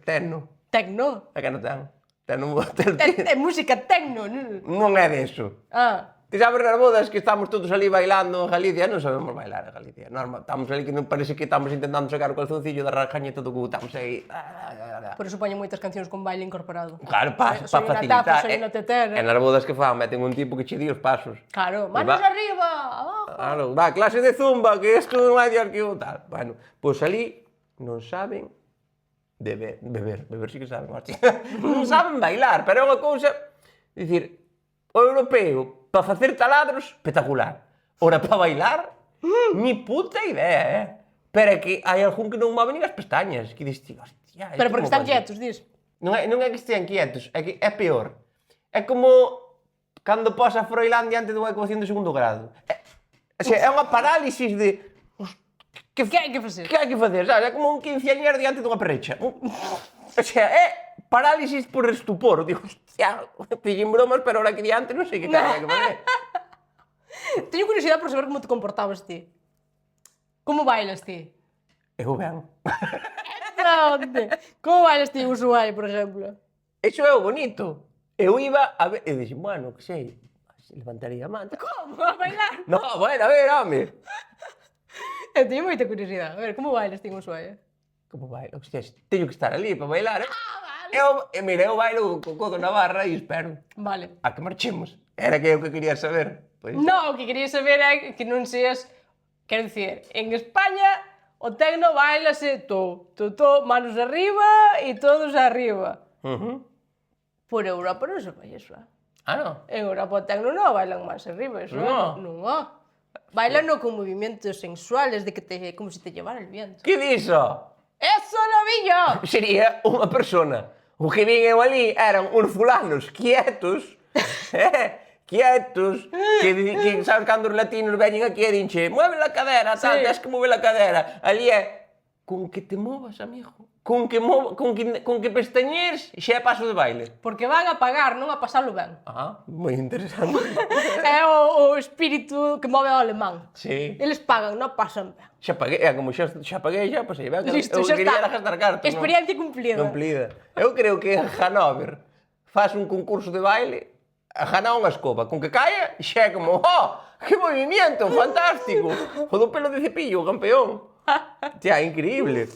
Tecno. Tecno? É que non ten. É música tecno, non? Non é deso. Ah. Ti sabes nas bodas que estamos todos ali bailando en Galicia, non sabemos bailar en Galicia. Normal, estamos ali que non parece que estamos intentando sacar o calzoncillo da rajaña todo que estamos aí. Por eso poñen moitas cancións con baile incorporado. Claro, para facilitar. E nas bodas que fan, meten un tipo que che di os pasos. Claro, manos arriba, abajo. Claro, va, clase de zumba, que isto non hai de arquivo, tal. Bueno, pois ali non saben beber sí que saben, hostia. Non saben bailar, pero é unha cousa, dicir, o europeo, para facer taladros, espectacular. Ora, para bailar, ni puta idea, Pero é que hai algún que non move nin as pestañas, que dis, tío, hostia... Pero porque están quietos, dis. Non é que estean quietos, é que é peor. É como cando posa Froilán diante dunha ecuación de segundo grado. É unha parálisis de... Que hai que facer? Que hai que facer, sabes? É como un quinceañero diante dunha perrecha. O sea, é parálisis por estupor. Digo, hostia, pillín bromas, pero ahora aquí diante non sei que cara hai que facer. Teño curiosidade por saber como te comportabas ti. Como bailas ti? Eu ben. Onde? Como bailas ti en Ushuaia, por exemplo? Eso é o bonito. Eu iba a ver... E dixen, bueno, que sei, levantaría a manta. Como? A bailar? No, bueno, a ver, home. Eu teño moita curiosidade. A ver, como bailas ti en Ushuaia? Como bailo? Hostia, teño que estar ali para bailar, eh? Vale. Mira, eu bailo co codo na barra e espero Vale. a que marchemos. Era que eu que quería saber. Pois... No, o que quería saber é que non seas... Quero dicir, en España o tecno bailase manos arriba e todos arriba. Por Europa non se fai eso, Ah, no? En Europa o tecno non bailan máis arriba, eso No. non há. Bailan con movimientos sensuales de que como si te llevara el viento. Que diso? Eso no vi yo! Sería unha persona. O que vin eu ali eran uns fulanos quietos, quietos, que sabes cando os latinos veñen aquí e dinche, mueve a cadera, tal, tens que mover a cadera. Ali é, con que te movas, amigo, con que pestañees, xa é paso de baile. Porque van a pagar, non a pasalo ben. Ah, moi interesante. É o espírito que move ao alemán. Sí. Eles pagan, non pasan ben. Xa paguei, como xa paguei xa, pois aí, ben, Listo, eu xa quería está. gastar cartas. Experiencia cumplida. Cumplida. Eu creo que en Hanover faz un concurso de baile, gana unha escoba, con que caia, xa é como, oh, que movimiento, fantástico, o do pelo de cepillo, o campeón. Tia, increíble.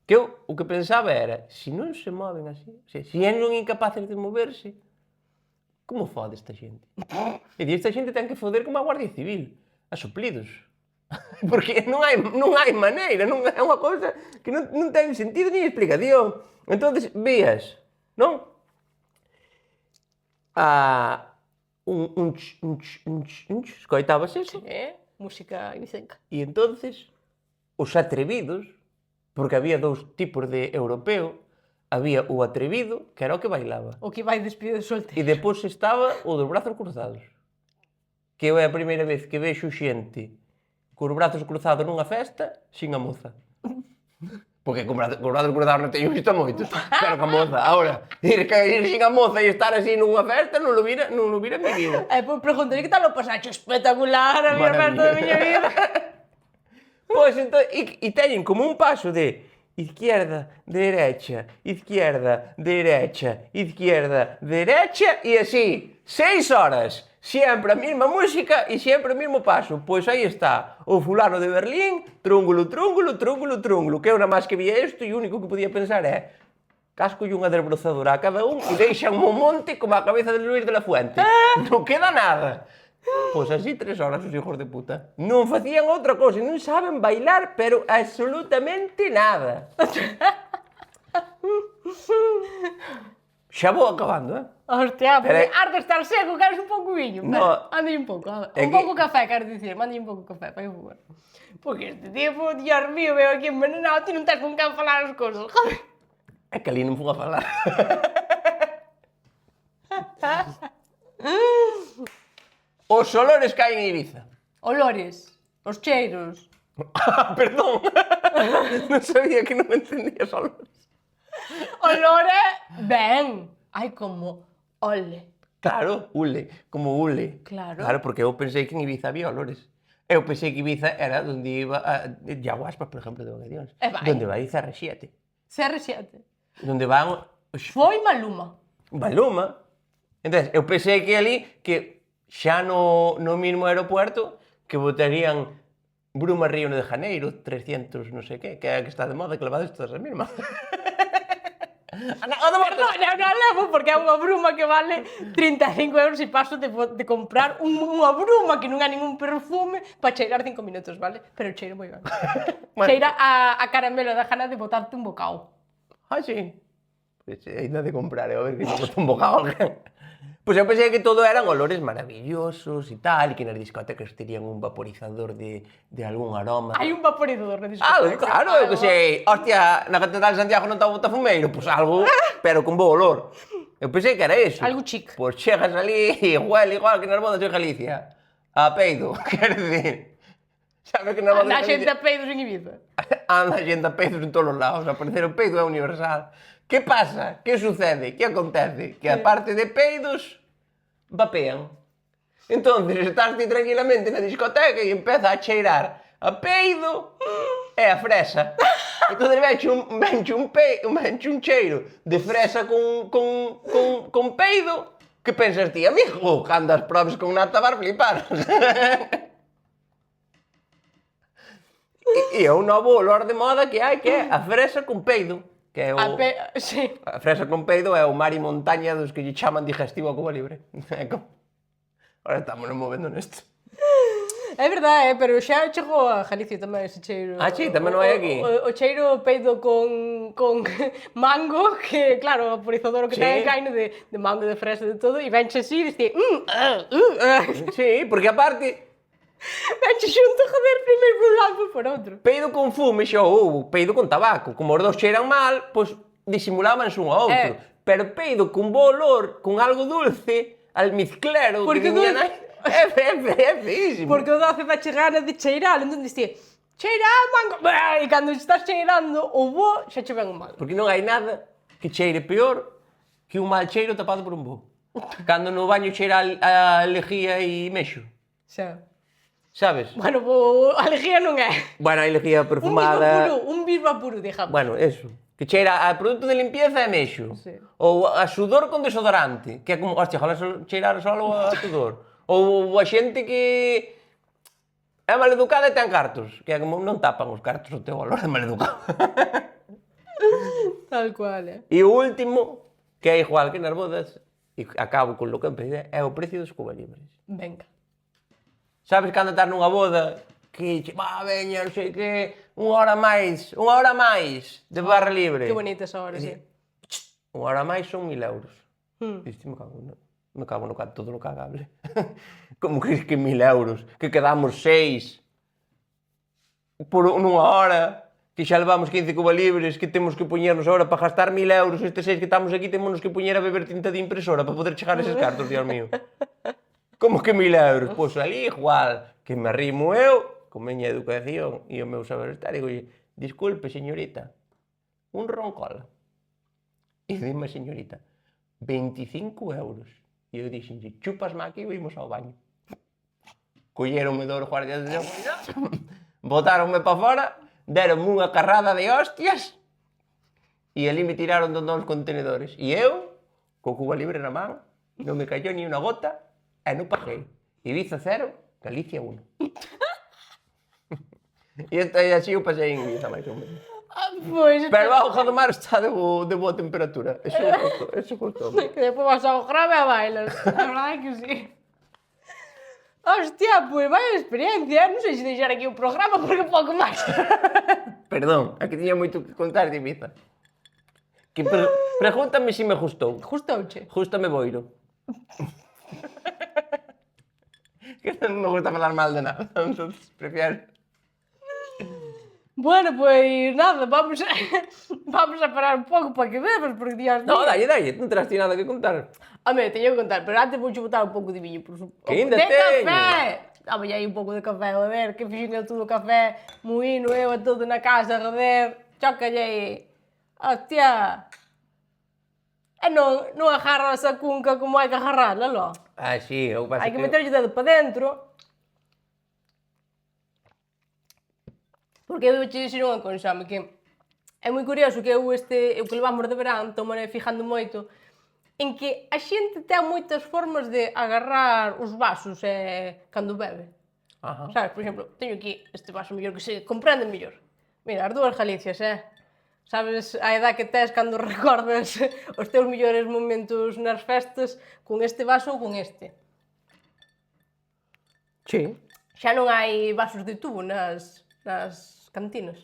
Que eu o que pensaba era, se non se moven así, o sea, se non incapaces de moverse, como fode esta xente? E di, esta xente ten que foder como a Guardia Civil, a suplidos. Porque non hai maneira, non é unha cousa que non ten sentido ni explicación. Entonces, vías, non? Escoitabas eso? Música ibicenca. E entonces, os atrevidos, porque había dous tipos de europeo, había o atrevido, que era o que bailaba, O que vai despido de e solteiro. depois estaba o dos brazos cruzados. Que é a primeira vez que vexo xente cos brazos cruzados nunha festa, sin a moza. Porque con brazos cruzados non teño visto moitos, pero con a moza. Ahora, ir sin a moza e estar así nunha festa, non lo vira en mi vida. E pois preguntaré que tal o pasaxe espectacular a miña festa da miña vida. Pois, entón, e teñen como un paso de izquierda, derecha, izquierda, derecha, izquierda, derecha, e así, 6 horas, sempre a mesma música e sempre o mesmo paso. Pois aí está, o fulano de Berlín, trúngulo, trúngulo, trúngulo, trúngulo, que eu nada máis que vía isto e o único que podía pensar é casco e unha desbrozadora a cada un e deixan un monte como a cabeza de Luis de la Fuente. Non queda nada. Pois así 3 horas os hijos de puta. Non facían outra cousa, non saben bailar, pero absolutamente nada. Xa vou acabando, Hostia, porque Pero- has de estar seco, queres un pouco viño. No. Ande un pouco, É un que- pouco café, queres dicir, mande un pouco café, fai favor. Porque este tipo, Dios mío, veo aquí envenenado, ti non tens con quen falar as cousas, joder. É que ali non fun a falar. Os olores caen en Ibiza. Olores, os cheiros. Perdón. Non sabía que non entendías olores. Olore, ben. Ai, como ole. Claro, ule, como ule. Claro. Claro, porque eu pensei que en Ibiza había olores. Eu pensei que Ibiza era onde iba a Yaguaspas, por exemplo, de Vacacións. E vai. Donde vai CR7. CR7. Donde van os Foi Maluma. Maluma. Entón, eu pensei que ali, que xa no mesmo aeropuerto, que botarían Bruma Río de Janeiro, 300 non sei que é a que está de moda, que levades todas as mesmas. Perdona, non levo porque é unha bruma que vale 35 euros e paso de comprar unha bruma que non é ningún perfume para cheirar 5 minutos, vale? Pero cheiro moi ben. Bueno. Cheira a caramelo da gana de botarte un bocao. Ah, sí. Pois ainda de comprar, a ver que me custa un bocado. Pois eu pensei que todo eran olores maravillosos e tal, e que nas discotecas terían un vaporizador de algún aroma. Hai un vaporizador na Ah, discoteca. claro, eu que sei. Hostia, na Catedral de Santiago non está o botafumeiro, pois algo, pero con bo olor. Eu pensei que era eso. Algo chic. Pois chegas ali e huele igual que nas bodas de Galicia. A peido, quer decir. Sabes que nas bodas Anda de xente Galicia a peidos en Ibiza. anda xente a peidos en todos os lados. A parecer o peido é universal. Que pasa? Que sucede? Que acontece? Que a parte de peidos vapean. Entonces estás ti tranquilamente na discoteca e empeza a cheirar a peido e a fresa. Entón venche un cheiro de fresa con peido. Que pensas ti, amigo? Cando as probes con nata vas flipar. E é un novo olor de moda que hai, que é a fresa con peido. Que é o... Sí. A fresa con peido é o mar e montaña dos que lle chaman digestivo a Cuba Libre. Ahora estamos movendo nesto. É verdade, pero xa chegou a Galicia tamén ese cheiro. Ah, sí, tamén non hai aquí. O cheiro peido con mango, que claro, o vaporizador que Sí. ten caino de mango, de fresa, de todo, e venche así e dice, Sí, porque aparte, venche xunto, joder, primeiro por un lado e por outro. peido con fume xa houve, peido con tabaco. Como os dos cheiran mal, pois disimulábanse un ao outro. Pero peido con bo olor, con algo dulce, almizclero, Porque que diña dulce- nai, é feísimo. Porque o doce vai chegar a de cheirar, entón dice, cheira a mango, e cando estás cheirando o bo, xa che ven o mal. Porque non hai nada que cheire peor que un mal cheiro tapado por un bo. Cando no baño cheira a lejía e mexo, Xa. sabes? Bueno, a alegría non é. Bueno, hai lejía perfumada. Un bisba puro, digamos. Bueno, eso. Que cheira a produto de limpieza e mexo. Sí. Ou a sudor con desodorante, que é como, hostia, ojalá cheirar solo a sudor. Ou a xente que É maleducada e ten cartos, que é como non tapan os cartos o teu valor de maleducado. Tal cual, E o último, que é igual que nas bodas, e acabo con lo que empecé, é o precio dos Cuba Libres. Venga. Sabes cando estás nunha boda, que che, veña, non sei que, unha hora máis de barra libre. Que bonitas horas, sí. Unha hora máis son 1000 euros. Diste, me cago no canto todo lo cagable. Como que 1000 euros? Que quedamos 6 por nunha hora, que xa levamos 15 Cuba Libres, que temos que poñernos agora para gastar 1000 euros, estes 6 que estamos aquí temos que poñer a beber tinta de impresora para poder chegar a eses cartos, Dios mío. Como que 1000 euros? Pois ali igual, que me arrimo eu, con miña educación e o meu saber estar, e digo, disculpe, señorita, un ron cola. E dime, señorita, 25 euros. E eu dixenlle, chúpasme aquí e vimos ao baño. Colleronme dos guardias de seguridade, botáronme para fora, deronme unha carrada de hostias e ali me tiraron dos contenedores. E eu, co Cuba Libre na man, non me cayó ni unha gota e non paguei. Ibiza 0, Galicia 1. E así eu pasei en Ibiza máis ou menos. Pois, Pero a auga do mar está de boa temperatura. Eso gustou. que despois vas ao grave a bailas. A verdade é que sí. Hostia, pois vaya experiencia. Non sei se deixar aquí o programa porque pouco máis. Perdón, aquí tiña moito que contar de Ibiza. Que pregúntame se me gustou. Gustouche? Gústame boiro. Que non me gusta falar mal de nada, entonces prefiero... Bueno, pois nada, vamos a parar un pouco para que bebas, porque Dios mío. No, dalle, non terás ti nada que contar. Home, teño que contar, pero antes vou botar un pouco de viño, por suposto. Que ainda de teño. café! Dame aí un pouco de café, a ver, que fixen eu todo o café, moíno eu a todo na casa, joder, chócalle aí. Hostia! E non agarras a cunca como hai que agarrala, lo. Ah, sí, eu pasa Hai que meterlle o dedo para dentro. Porque eu che dixer unha cousa, que é moi curioso que o que levamos de verán, tomane fijando moito, en que a xente ten moitas formas de agarrar os vasos cando bebe. Ajá. Sabes, por exemplo, teño aquí este vaso mellor que se comprende mellor. Mira, as dúas Galicias, Sabes a edad que tes cando recordas os teus mellores momentos nas festas con este vaso ou con este? Sí. Xa non hai vasos de tubo nas cantinas.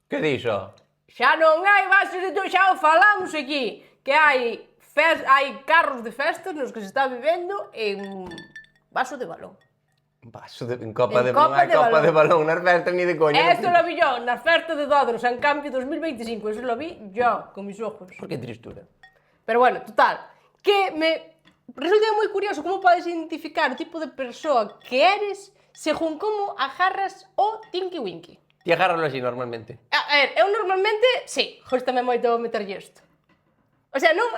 Que dixo? Xa non hai vasos de tubo, xa o falamos aquí, que hai carros de festas nos que se está bebendo en vaso de balón. Vaso en copa de balón, hai copa de balón nas festas ni de coña. Esto lo vi yo nas festas de Dodros en Cambio 2025, eso lo vi yo con mis ojos. Por que tristura? Pero bueno, total, que me resulta moi curioso como podes identificar o tipo de persoa que eres según como agarras o Tinky Winky. Ti agárralo así normalmente. A ver, eu normalmente, sí, gostame moito meterlle isto. O sea, non,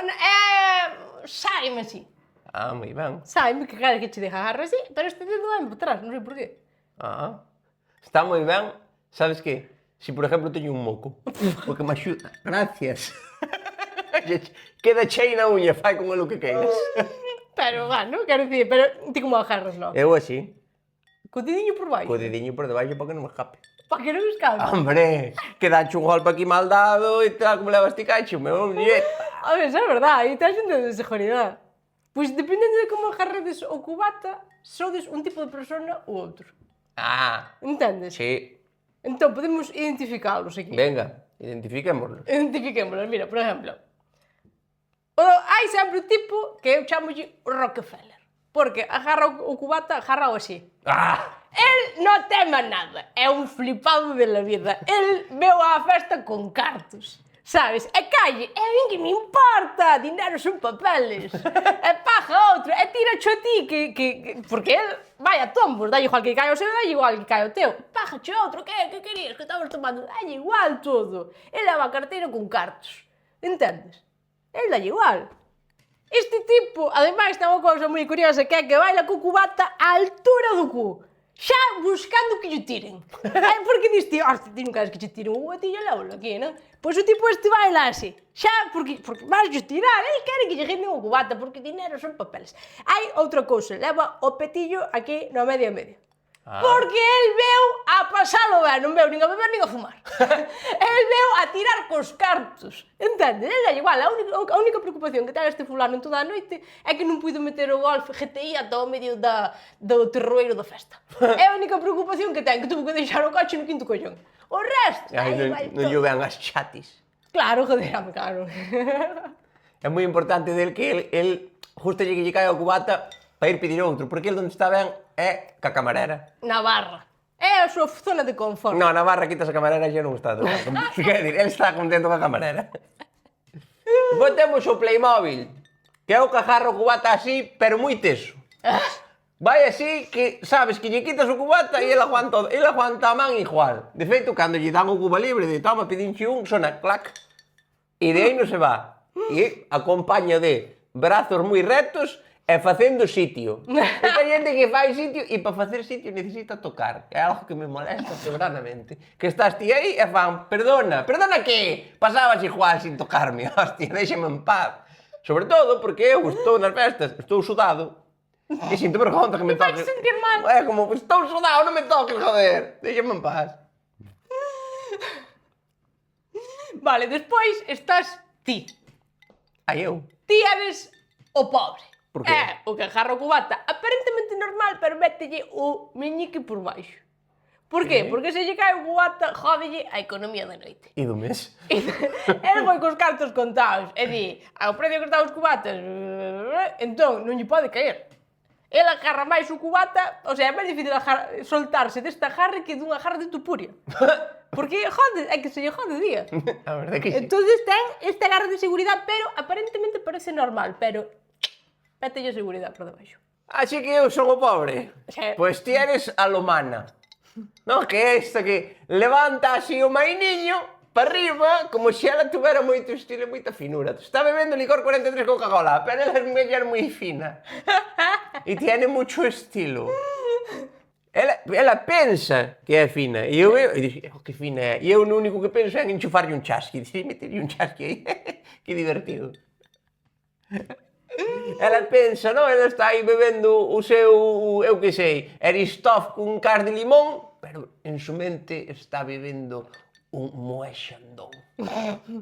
saime así. Ah, moi ben. Saime que cara que che deja agarrar así, pero este dedo vai para atrás, non sei por qué. Ah, está moi ben. Sabes que? Si, por exemplo, teño un moco, porque me axuda. Gracias. Queda chei na uña, fai con o que queiras. Pero, bueno, quero dicir, pero ti como agarras, non? Eu así, Co dediño por baixo. co dediño por debaixo para que non me escape. Para que non escape. Hombre, que dache un golpe aquí mal dado e tal, como levas ti cacho, meu oye. A ver, é verdade, aí te xente de seguridade. Pois dependendo de como agarredes o cubata, sodes un tipo de persona ou outro. Ah, Entendes? sí. Entón, podemos identificalos aquí. Venga, identifiquémoslo. Identifiquémolos, mira, por exemplo. Hai sempre o tipo que eu chamolle o Rockefeller. Porque agarra o cubata, agarra o así. Ah, El non tema nada, é un flipado de la vida. El veu á festa con cartos, sabes? E calle, é ben que me importa, dinero son papeles. E paga outro, e tira cho a ti, porque el vai a tombos, dalle igual que cae o seu, dalle igual que cae o teu. Paga cho outro, que querías, que estabas tomando? Dalle igual todo. El leva a carteira con cartos, entendes? El dalle igual. Este tipo, ademais, ten unha cousa moi curiosa, que é que baila co cubata á altura do cu. Xa buscando que lle tiren. Porque dis ti, hostia, ti non queres que lle tiren unha botillo leolo aquí, non? Pois o tipo este baila así. Xa, porque vas lle tirar, el quere que lle rinden o cubata, porque dinero son papeles. Hai outra cousa, leva o petillo aquí no medio. Porque el veu a pasalo ben, non veu nin a beber nin a fumar. El veu a tirar cos cartos. Entendes? Ele é igual, a única preocupación que ten este fulano en toda a noite é que non puido meter o golf GTI ata o medio do terroeiro da festa. É a única preocupación que ten, que tuvo que deixar o coche no quinto collón. O resto, non lle vean as chatis. Claro, joder, claro. É moi importante del que el justo lle que lle cae o cubata para ir pedir outro, porque el onde está ben é ca camarera. Na barra. É a súa zona de confort. No, na barra quitas a camarera e xa non está. Quer dizer, el está contento ca camarera. Depois temos o Playmobil, que é o cajarro cubata así, pero moi teso. Vai así que sabes que lle quitas o cubata e ele aguanta a man igual. De feito, cando lle dan o cuba libre de toma, pedinche un, sona clac. E de aí non se va. E acompaña de brazos moi rectos e facendo sitio. Esta xente que fai sitio e para facer sitio necesita tocar. É algo que me molesta sobranamente. Que estás ti aí e fan, perdona que pasabas igual sin tocarme, hostia, déxame en paz. Sobre todo porque eu estou nas festas, estou sudado, e sinto vergonza que me toques. Me fai sentir mal. É como, estou sudado, non me toques, joder, déxame en paz. Vale, despois estás ti. Aí eu. Ti eres o pobre. Por qué? É o que agarra o cubata aparentemente normal, pero mételle o meñique por baixo. Por qué? Porque se lle cae o cubata, jódelle a economía da noite. E do mes? Ele foi cos cartos contados, e di, ao precio que están os cubatas, entón non lle pode caer. Ele agarra máis o cubata, o sea, é máis difícil soltarse desta jarre que dunha jarra de tupuria. Porque, jode, é que se lle jode, diga. A verdade que sí. Entón ten este agarre de seguridade, pero aparentemente parece normal, pero mételle a seguridade por debaixo. Así que eu son o pobre. Sí. Pois ti eres a lomana. Non, que é esta que levanta así o mainiño para arriba, como se ela tuvera moito estilo e moita finura. Está bebendo licor 43 Coca-Cola, pero ela é muller moi fina. E tiene mucho estilo. Ela pensa que é fina. E eu dixo, que fina é. E eu o único que penso é en enchufarlle un chasqui. Dixo, meterlle un chasqui aí. Que divertido. Ela pensa, non? Ela está aí bebendo o seu, eu que sei, Eristoff con cas de limón, pero en su mente está bebendo un Moët Chandon.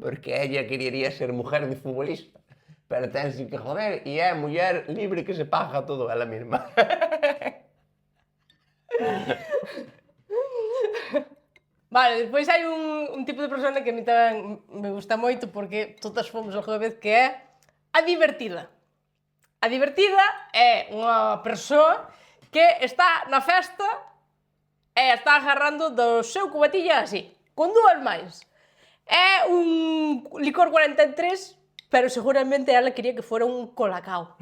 Porque ella querería ser mujer de futbolista, pero tense que joder, e é muller libre que se paga todo ela mesma. Vale, despois hai un tipo de persona que a mí tamén me gusta moito porque todas fomos alguna vez, que é a divertida. A divertida é unha persoa que está na festa e está agarrando do seu cubatilla así, con dúas máis. É un licor 43, pero seguramente ela quería que fora un colacao.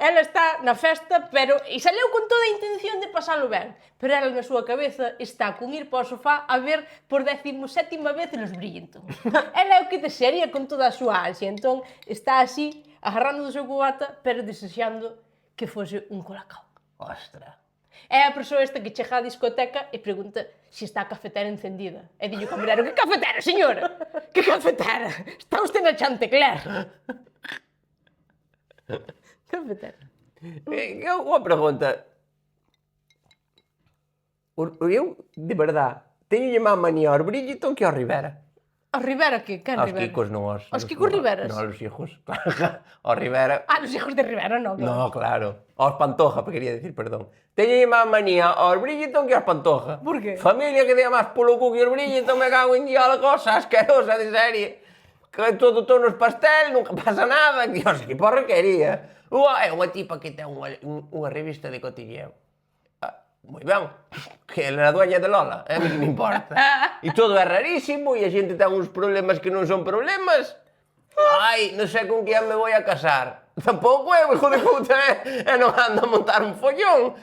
Ela está na festa, pero e saleu con toda a intención de pasalo ben, pero ela na súa cabeza está con ir para o sofá a ver por 17ª vez Los Bridgerton. Ela é o que desearía con toda a súa ansia, entón está así, agarrando do seu cubata, pero desexando que fose un colacao. Ostra. É a persoa esta que chega á discoteca e pregunta se está a cafetera encendida. E dille o camarero, que cafetera, señora? Que cafetera? Está usted na Chantecler. Cafetera. Unha pregunta. Eu, de verdade, teño má manía ao Bridgerton que ao Rivera. Ao Rivera, que? Que Aos Rivera? Kikos non Aos Kikos Riveras? Non, aos hijos. Ao Rivera. Ah, los hijos de Rivera, no, claro. No, claro. Aos Pantoja, quería decir, perdón. Teño má manía aos Bridgerton que aos Pantoja. Por qué? Familia que dea máis polo cu que os Bridgerton, me cago en diola, cosa asquerosa de serie. Que todo tonos pastel, nunca pasa nada. Dios, que porquería. É unha tipa que ten unha revista de cotilleo. Moi ben, que ela é a dueña de Lola, a mí que me importa. E todo é rarísimo, e a xente ten uns problemas que non son problemas. Ai, non sei con quen me vou a casar. Tampouco eu, hijo de puta, e non ando a montar un follón.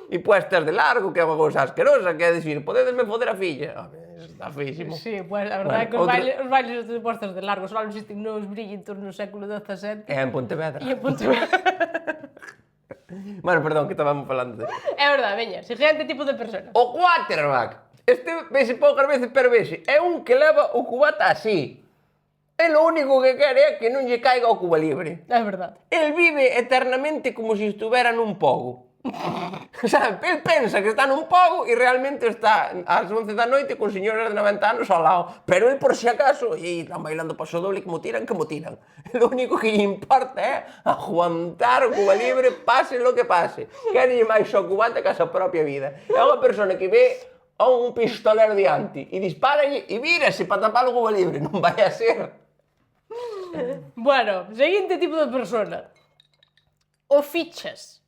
E puestas de largo, que é unha cousa asquerosa, que é dicir, podedesme foder a filla. Está feísimo. Sí, pues a verdade é que os bailes de postas de largo só existen nos Bridgerton no século XVII. É en Pontevedra. E en Pontevedra. Bueno, perdón, que estábamos falando de... É verdade, veña, siguiente tipo de persona. O quarterback. Este vese poucas veces, pero vese. É un que leva o cubata así. É lo único que quere é que non lle caiga o cuba libre. É verdade. El vive eternamente como se estuvera nun pogo. O sea, el pensa que está nun pogo e realmente está ás 11 da noite con señoras de 90 anos ao lado. Pero el, por si acaso, e están bailando paso doble que mo tiran. Lo único que lle importa é aguantar o Cuba Libre, pase lo que pase. Quere máis o cubata que a súa propia vida. É unha persona que ve a un pistolero diante e disparalle e vírase para tapar o Cuba Libre. Non vai a ser. Bueno, seguinte tipo de persona. O fichas.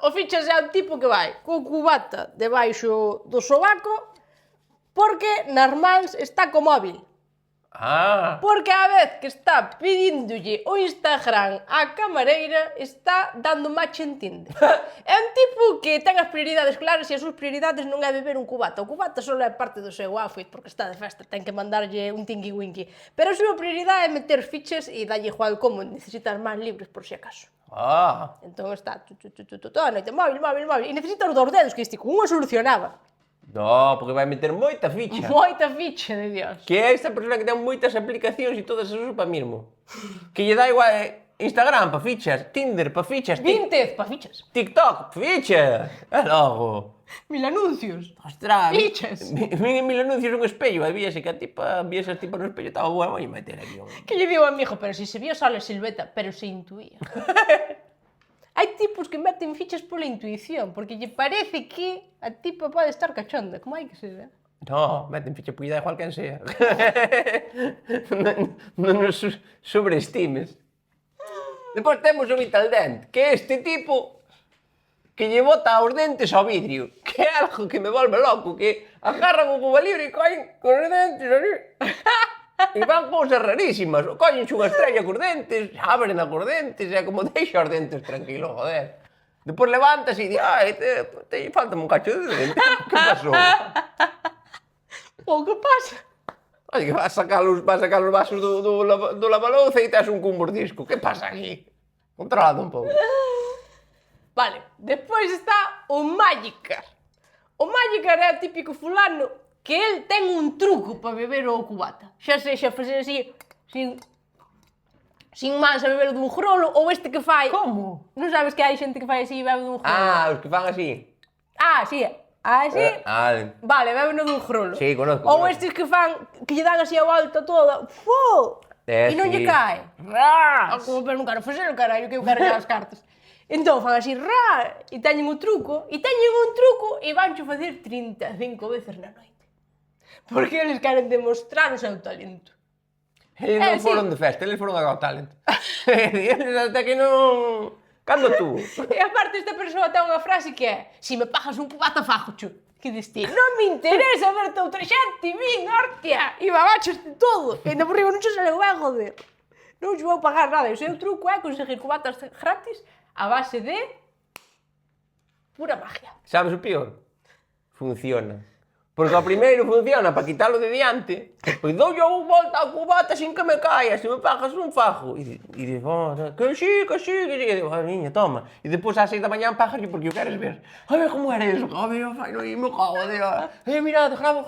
O fichas é un tipo que vai co cubata debaixo do sobaco porque nas mans está co móvil. Ah, Porque a vez que está pedíndolle o Instagram á camareira, está dando match en Tinder. É un tipo que ten as prioridades claras e as súas prioridades non é beber un cubata. O cubata só é parte do seu outfit porque está de festa, ten que mandarlle un tingui-winky. Pero a súa prioridade é meter fichas e dalle igual como necesitas máis libres por si acaso. Entón está toda a noite, móvil. E necesita os 2 dedos, que este con unha solucionaba. no, porque vai meter moita ficha. Moita ficha, de Dios. Que é esta persona que ten moitas aplicacións e todas as usa para mismo. Que lle dá igual Instagram pa fichas, Tinder pa fichas, 20 pa fichas. TikTok, fichas. E logo. 1000 anuncios. Ostras, Fichas. mil anuncios un espello, víase que a tipa, víase a tipa no espello, estaba bueno, e meter aquí un... Que lle digo a mi hijo, pero si se vio solo a silueta, pero se intuía. Hai tipos que meten fichas pola intuición, porque lle parece que a tipa pode estar cachonda, como hai que ser, eh? No, meten ficha, porque da igual quen sea. Non nos sobreestimes. Depois temos o Vital Dent, que é este tipo que lle bota os dentes ao vidrio, que é algo que me volve loco, que agarran o Cuba Libre e coen con os dentes así. E van cousas rarísimas, coñen unha estrella cos dentes, abren a cos dentes, é como deixa os dentes tranquilo, joder. Depois levantas e di, ai, te falta un cacho de dente, que pasou? O que pasa? Ai, que vas sacar os vasos do lavalouza e tes un cumbordisco, que pasa aquí? Controlado un pouco. Vale, despois está o Magicar. O Magicar é o típico fulano que el ten un truco para beber o cubata. Xa sexa facer así, sin mans a beber dun grolo, ou este que fai... Como? Non sabes que hai xente que fai así e bebe dun grolo? Ah, os que fan así. Sí. Así? Vale, bebe no dun grolo. Sí, conozco. Ou estes que fan, que lle dan así a volta toda, e non lle cae. Como pero non quero facer o carallo, que eu quero as cartas. Entón fan así, e teñen un truco, e vancho facer 35 veces na noite. Porque eles queren demostrar o seu talento. Eles non foron de festa, eles foron a Got Talent. Eles hasta que non... Cando tú? E aparte esta persoa ten unha frase que é: si me pagas un cubata fajocho. Que diste, non me interesa verte outra xente, vin, hostia, e babachaste todo. E ainda por riba non se saleu ben, joder. Non se vou pagar nada. E o seu truco é conseguir cubatas gratis a base de pura magia. Sabes o pior? Funciona. Porque ao primeiro funciona para quitalo de diante, pois dou yo volta ao cubata sin que me caia, se me pagas un fajo. E dices, que sí. E digo, niña, toma. E depois ás 6 da mañá pagas porque o queres ver. A ver como era eso, a ver, me cago, mirad, gravo.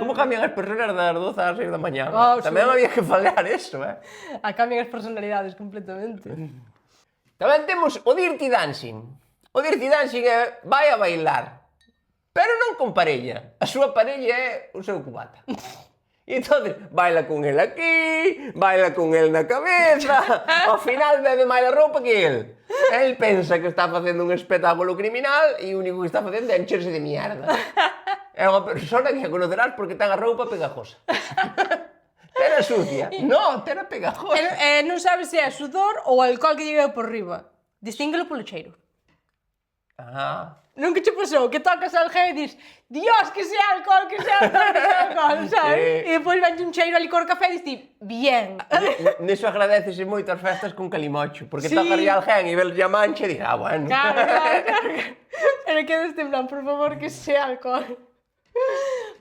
Como cambian as personas das 12 ás 6 da mañá? Tamén había que fallar eso, Cambian as personalidades completamente. Tamén temos o Dirty Dancing. O Dirty Dancing é vai a bailar. Pero non con parella. A súa parella é o seu cubata. E entón, baila con el aquí, baila con el na cabeza, ao final bebe máis a roupa que el. El pensa que está facendo un espectáculo criminal e o único que está facendo é encherse de mierda. É unha persona que a conocerás porque ten a roupa pegajosa. Tera sucia. No, tera pegajosa. Non sabes se é sudor ou alcohol que llega por riba. Distínguelo polo cheiro. Non que che pasou? Que tocas al gel e dis, Dios, que sea alcohol, sabes? E depois vende un cheiro ali cor café e dis ti, bien. Neso agradecese moito as festas con calimocho, porque tocaría al gen e ves a mancha e dis, bueno. Claro. Pero quedas en plan, por favor, que sea alcohol.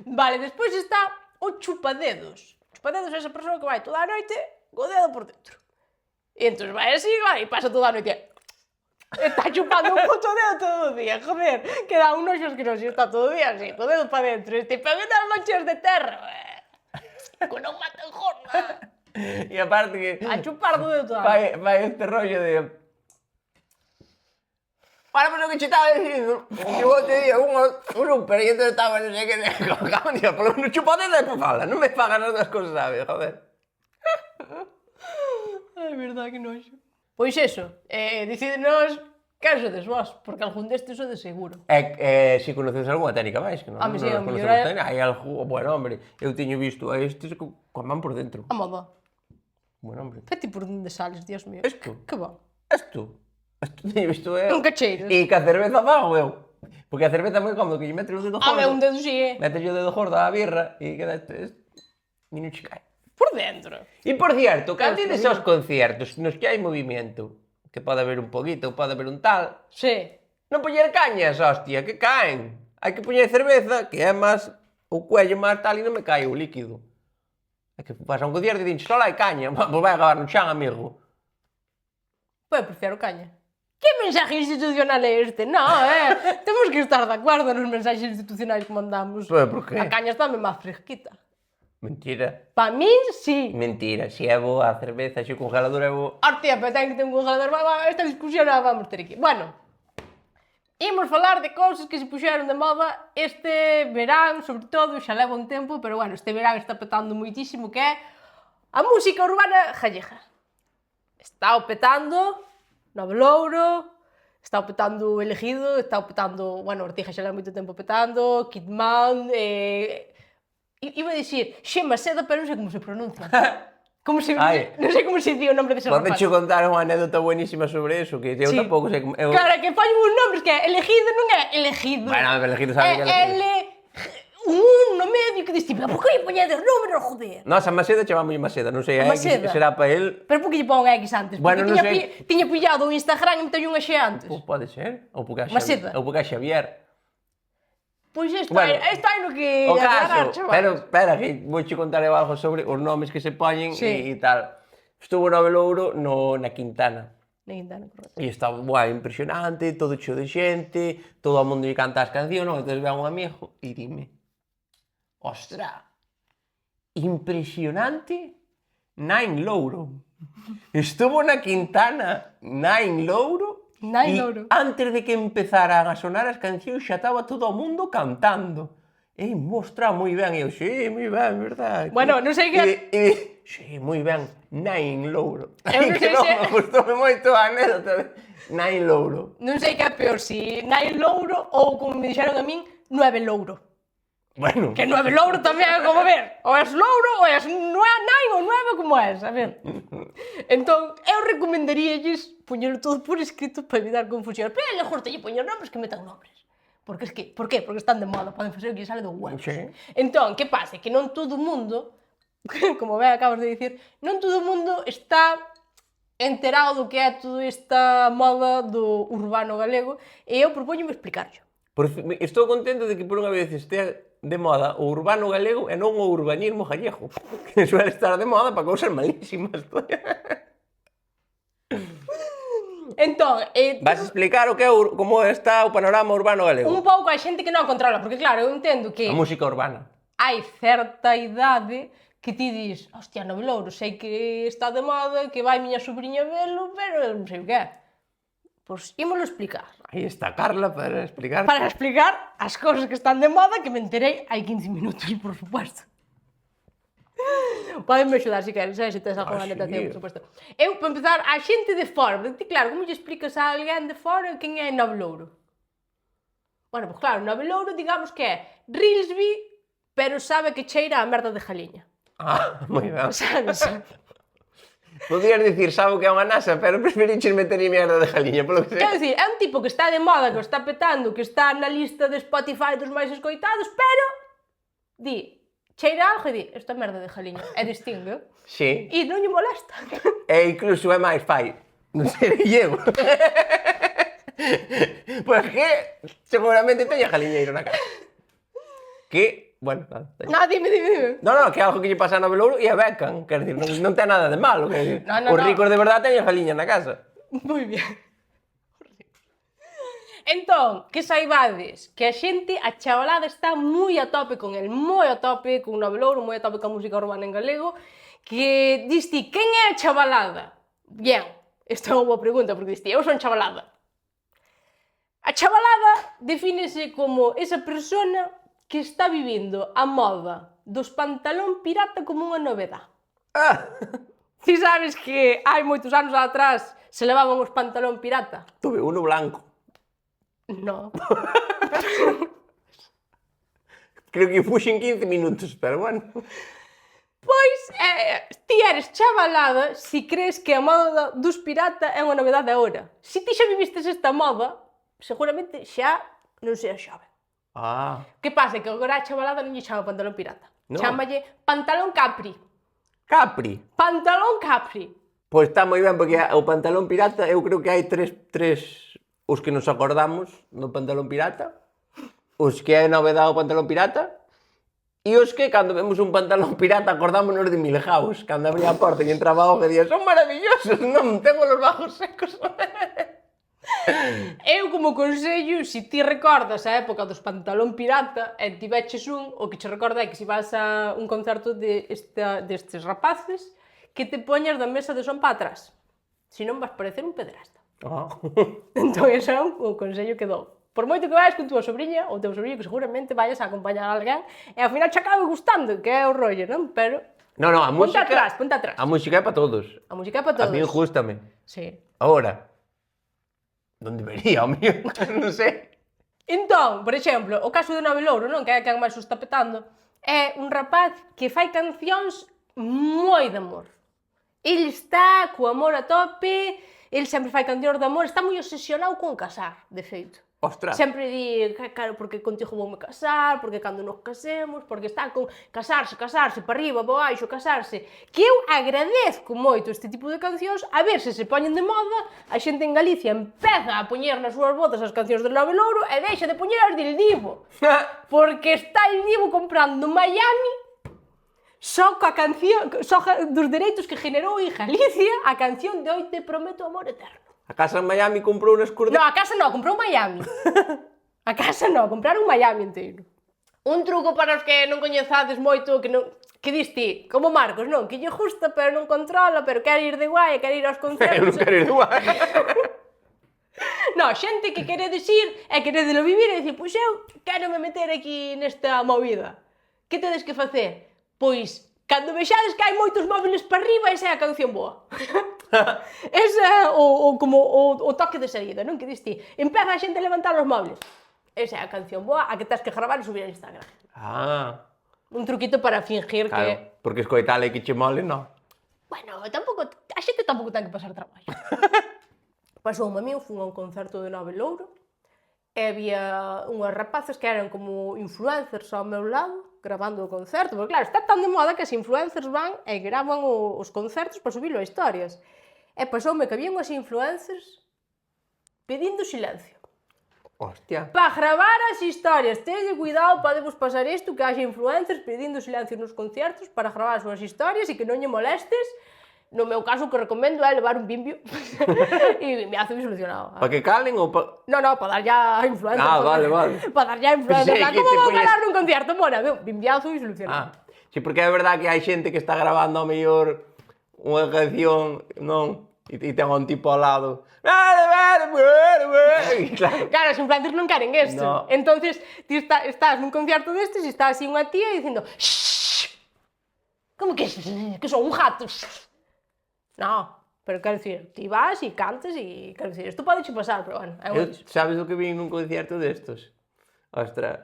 Vale, despois está o chupadedos. O chupadedos é esa persoa que vai toda a noite co dedo por dentro. E entón vai así, e pasa toda a noite. Está chupando un puto dedo todo o día, joder, que dá un noxo asqueroso, está todo o día así, co dedo para dentro, pegando as manchas de terra, que non mata el jorna. E aparte que... A chupar do dedo toda. Vai este rollo de... Para, pero que che estaba dicindo, que vos te día un super e entón estaba non sei que, como día, polo menos chupa o dedo e fala, non me fagan as das cosas, sabes, joder. Ai, verdad, que noxo. Pois eso, decídenos quen sodes vos, porque algún destes sodes seguro. Se conoces algunha técnica máis, que non, Home, sí, non a mellor conocemos é- técnica. Hai algo, bueno, hombre, eu teño visto a estes con man por dentro. A moda. Bueno, hombre. Feti por onde sales, Dios mío. Isto? Que bon. Isto teño visto eu. Un cacheiros. E que a cerveza fago eu. Porque a cerveza é moi cómodo, que lle metes o dedo A ver, un gordo. dedo sí, Metes o dedo gordo á birra e queda isto. E non che cae. por dentro. E por cierto, cando Dios ides mío. aos conciertos nos que hai movimento, que pode haber un poquito, pode haber un tal, Sí. non poñer cañas, hostia, que caen. Hai que poñer cerveza, que é máis o cuello máis tal e non me cae o líquido. É que vas a un concierto e dinches, só hai caña, pois vai acabar no chan, amigo. Pois prefiero caña. Que mensaje institucional é este? No, temos que estar de acordo nos mensaxes institucionais que mandamos. Pois, por que? A caña está máis fresquita. Mentira. Pa min, sí. Mentira, se é boa a cerveza, se o congelador é bo... Hostia, pero ten que ter un congelador. Esta discusión a vamos ter aquí. Bueno, imos falar de cousas que se puxeron de moda este verán, sobre todo, xa leva un tempo, pero bueno, este verán está petando moitísimo, que é a música urbana gallega. Está o petando Novo Louro, está o petando o Elegido, está o petando, bueno, Ortiga xa leva moito tempo petando, Kidman, iba a dicir Xema Seda, pero non sei como se pronuncia. Como se, Ai. non sei como se di o nombre dese rapaz. Podeche contar unha anécdota buenísima sobre eso, que eu Sí. tampouco sei como... Eu... Claro, que fallan uns nombres que é Elegido non é Elegido. Bueno, Elegido sabe que é Elegido. Un no medio que diste, pero por que lle poñedes número, joder? Nosa Maseda chamamos Maseda, non sei, a X Maseda. será para el... Pero por que lle pon X antes? Porque Bueno, non sei. tiña pillado o Instagram e meteu unha X antes. Ou pode ser, ou porque a Maseda. Xavier. Ou porque a Xavier. Pois isto Bueno, é no que O aclarar, caso, chaval. pero espera, que vouche contar eu algo sobre os nomes que se poñen Sí. e tal. Estuvo no Louro na Quintana. Nin dano, correcto. E estaba, buah, impresionante, todo cheo de xente, todo o mundo lle canta as cancións, non? Entón ven un amigo e dime, ostra, impresionante Nine Louro. Estuvo na Quintana Nine Louro Nine e Louro. antes de que empezaran a sonar as cancións xa estaba todo o mundo cantando. E mostra moi ben, e eu, sí, moi ben, verdad? Bueno, non sei que- Sí, moi ben, Nine Louro. Eu non Que sei non, se- gustoume moito a anécdota de Nine Louro. Non sei que é peor, si Nine Louro ou, como me dixeron a min, 9 Louro. Bueno, Que 9 Louro tamén é como ver, ou és Louro, ou és 9 ou 9, como és, a ver. Entón, eu recomendaríalles poñelo todo por escrito para evitar confusión. Pero a mejor te lle poñer nombres que metan nombres. Porque es que, por qué? Porque están de moda, poden facer o que sale do huevos. Sí. Entón, que pasa? Que non todo o mundo, como ben acabas de dicir, non todo o mundo está enterado do que é toda esta moda do urbano galego e eu propoño explicarlo. Estou contento de que por unha vez estea de moda o urbano galego e non o urbanismo gallego, que suele estar de moda para cousas malísimas. Entón, Vas a explicar o que é como está o panorama urbano galego? un pouco a xente que non controla, porque claro, eu entendo que A música urbana. hai certa idade que ti dis, hostia, Novo Louro, sei que está de moda, que vai miña sobrinha velo, pero non sei o que é. Pois ímolo explicar. Aí está Carla para explicar. Para explicar as cousas que están de moda, que me enterei hai 15 minutos, por supuesto. Podenme axudar se queres, se tes alguna sí. anotación, por supuesto. Eu, para empezar, a xente de fora, porque ti, claro, como lle explicas a alguén de fora quen é Novo Louro? Bueno, pois claro, Novo Louro, digamos que é Rilsby, pero sabe que cheira a merda de Jaliña. Ah, moi ben. Sabes? Podías dicir, sabe que é unha nasa, pero preferiches meter mierda de jaliña, polo que Quero sei. dicir, é un tipo que está de moda, que o está petando, que está na lista de Spotify dos máis escoitados, pero di, cheira algo e di, esta merda de Jaliña, é distingue, Sí. e non lle molesta. E incluso é máis fai. Non sei, llevo. Pois que seguramente teña jaliñeiro na casa. Que, bueno, nada. No, dime. No, que é algo que lle pasa a Novo Louro e a becan. Quer dizer, non ten nada de malo. Quer dizer, No. os ricos de verdade teñen jaliña na casa. Moi bien. Entón, que saibades que a xente, a chavalada está moi a tope con el, moi a tope con Novo Louro, moi a tope con a música urbana en galego, que diste, quen é a chavalada? Bien, esta é unha boa pregunta, porque diste, eu son chavalada. A chavalada defínese como esa persona que está vivindo a moda dos pantalón pirata como unha novedad. Ah, Ti sabes que hai moitos anos atrás se levaban os pantalón pirata? tuve uno blanco. No. Creo que fuxen 15 minutos, pero bueno. Pois, ti eres chavalada si crees que a moda dos pirata é unha novedade agora. Si ti xa vivistes esta moda, seguramente xa non seas xove. Ah, Que pasa? Que agora a chavalada non lle chama pantalón pirata. No. Chámalle pantalón capri. Capri. Pantalón capri. Pois está moi ben, porque o pantalón pirata, eu creo que hai tres os que nos acordamos do pantalón pirata, os que é novedade o pantalón pirata, e os que, cando vemos un pantalón pirata, acordámonos de Milhouse, cando abría a porta e entraba o e día, son maravillosos, non tengo los bajos secos. Eu, como consello, se ti recordas a época dos pantalón pirata e ti veches o que che recorda é que se vas a un concerto destes rapaces, que te poñas da mesa de son para atrás. Se non vas parecer un pederasta. Ah. Entón, ese é o consello que dou. Por moito que vayas con túa sobrinha, ou teu sobrinho, que seguramente vayas a acompañar a alguén, e ao final che acabe gustando, que é o rollo, non? Pero... No, a música... Ponte atrás. A música é para todos. A música é para todos. A mí gústame. Sí. Ahora, non debería, o mío, non sei. Entón, por exemplo, o caso de Nove Louro, non? Que é quen máis o está petando, é un rapaz que fai cancións moi de amor. Ele está co amor a tope, ele sempre fai cancións de amor, está moi obsesionado con casar, de feito. Ostras. Sempre di, claro, porque contigo voume casar, porque cando nos casemos, porque está con casarse, para arriba, para baixo, casarse. Que eu agradezco moito este tipo de cancións, a ver se poñen de moda, a xente en Galicia empeza a poñer nas súas botas as cancións de Nove Louro e deixa de poñer as del Divo. Porque está el Divo comprando Miami só coa canción, só dos dereitos que generou en Galicia a canción de Hoy te prometo amor eterno. A casa en Miami comprou unas curdas... No, a casa non, comprou Miami. A casa non, compraron Miami inteiro. Un truco para os que non coñezades moito, que dis ti, como Marcos, non? Que lle gusta, pero non controla, pero quere ir de guai, quere ir aos concertos. Eu non quero ir igual. No, xente que queredes ir e queredelo vivir e dicir, pois eu quero me meter aquí nesta movida. Que tedes que facer? Pois, cando vexades que hai moitos móviles para arriba, esa é a canción boa. Ese é o toque de saída, non? Que dis ti, empeza a xente a levantar os móviles. Esa é a canción boa, a que tens que gravar e subir a Instagram. Ah, Un truquito para fingir claro, que... porque escoitale que che mole, non. Bueno, a xente tampouco ten que pasar traballo. Pasoume a mí, fui a un concerto de Nove Louro, e había unhas rapaces que eran como influencers ao meu lado, gravando o concerto, porque claro, está tan de moda que as influencers van e gravan os concertos para subilo a historias. E pasoume que había unhas influencers pedindo silencio. Hostia. Para gravar as historias, tenlle cuidado, podemos pasar isto, que haxa influencers pedindo silencio nos concertos para gravar as súas historias e que non lle molestes. No meu caso, o que recomendo é levar un bimbio e bimbiazo e solucionado. Para que calen ou para... No, para dar ya a influencer. Ah, vale. Para dar ya a influencer. Pensei que Como te vou poñes- calar nun concierto? Bueno, bimbiazo e solucionado. Ah, sí, porque é verdade que hai xente que está grabando ao mellor unha canción, non? E ten un tipo ao lado. E claro. Claro, os influencers non queren isto. No. Entonces, ti estás nun concierto destes e está así unha tía dicindo "Shhh". Como que son un gato? No, pero quero dicir, ti vas e cantas e quero dicir, isto pode che pasar, pero bueno, é Eu, sabes o que vi nun concerto destos? Ostras,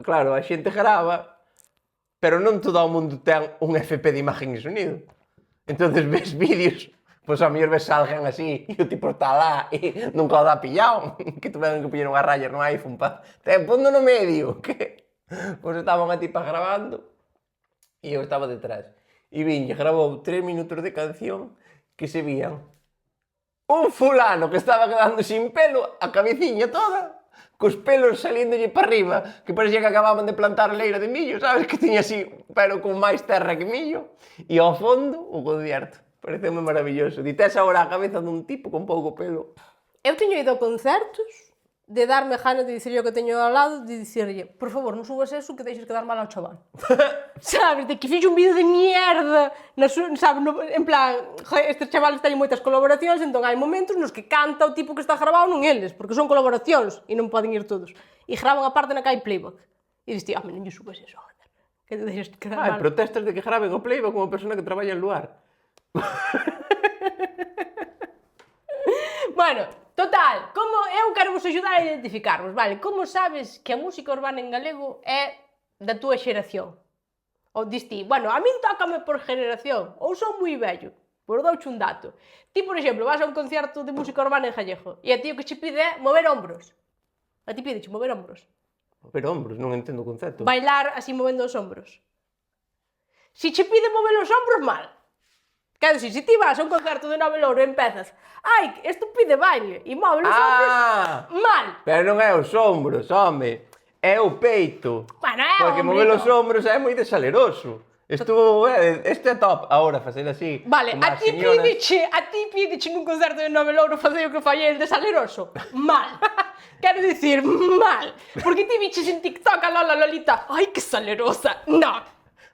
claro, a xente grava, pero non todo o mundo ten un FP de imagen e sonido. Entonces ves vídeos, pois a mellor ves alguén así, e o tipo está lá, e nunca o dá pillado, que tuveron que pillar unha raya no iPhone pa... Pondo no medio, que... Pois estaba unha tipa grabando, e eu estaba detrás. E vinlle, grabou 3 minutos de canción que se vían un fulano que estaba quedando sin pelo, a cabeciña toda, cos pelos salíndolle para arriba, que parecía que acababan de plantar leira de millo, sabes? Que tiña así, pero con máis terra que millo. E ao fondo, o concierto. Pareceume maravilloso. Dites agora a cabeza dun tipo con pouco pelo. Eu teño ido a concertos de darme gana de dicirlle o que teño ao lado, de dicirlle, por favor, non subas eso que deixes quedar mal ao chaval. Sabes, de que fixo un vídeo de mierda, sabes, en plan, estes chavales teñen moitas colaboracións, entón hai momentos nos que canta o tipo que está grabado non eles, porque son colaboracións e non poden ir todos. E graban a parte na que hai playback. E dis, tío, non lle subas eso, joder, que te deixes quedar mal. Protestas de que graben o playback como persona que traballa en lugar. Bueno, total, como eu quero vos axudar a identificarvos, vale? Como sabes que a música urbana en galego é da túa xeración? Ou dis ti, bueno, a min tócame por generación, ou son moi vello, por douche un dato. Ti, por exemplo, vas a un concierto de música urbana en gallego, e a ti o que che pide é mover ombros. A ti pide mover ombros. Mover ombros, non entendo o concepto. Bailar así movendo os ombros. Si che pide mover os ombros, mal. Quero dicir, se ti vas a un concerto de Nove Louro e empezas, ai, isto pide baile, e move os ombros, mal. Pero non é os ombros, home, é o peito. Bueno, é porque mover os ombros é moi desaleroso. Este é top, agora facer así. Vale, a ti pídeche nun concerto de Nove Louro facer o que fai el desaleroso, mal. Quero dicir, mal. Porque ti biches en TikTok a Lola Lolita, ai, que salerosa, non.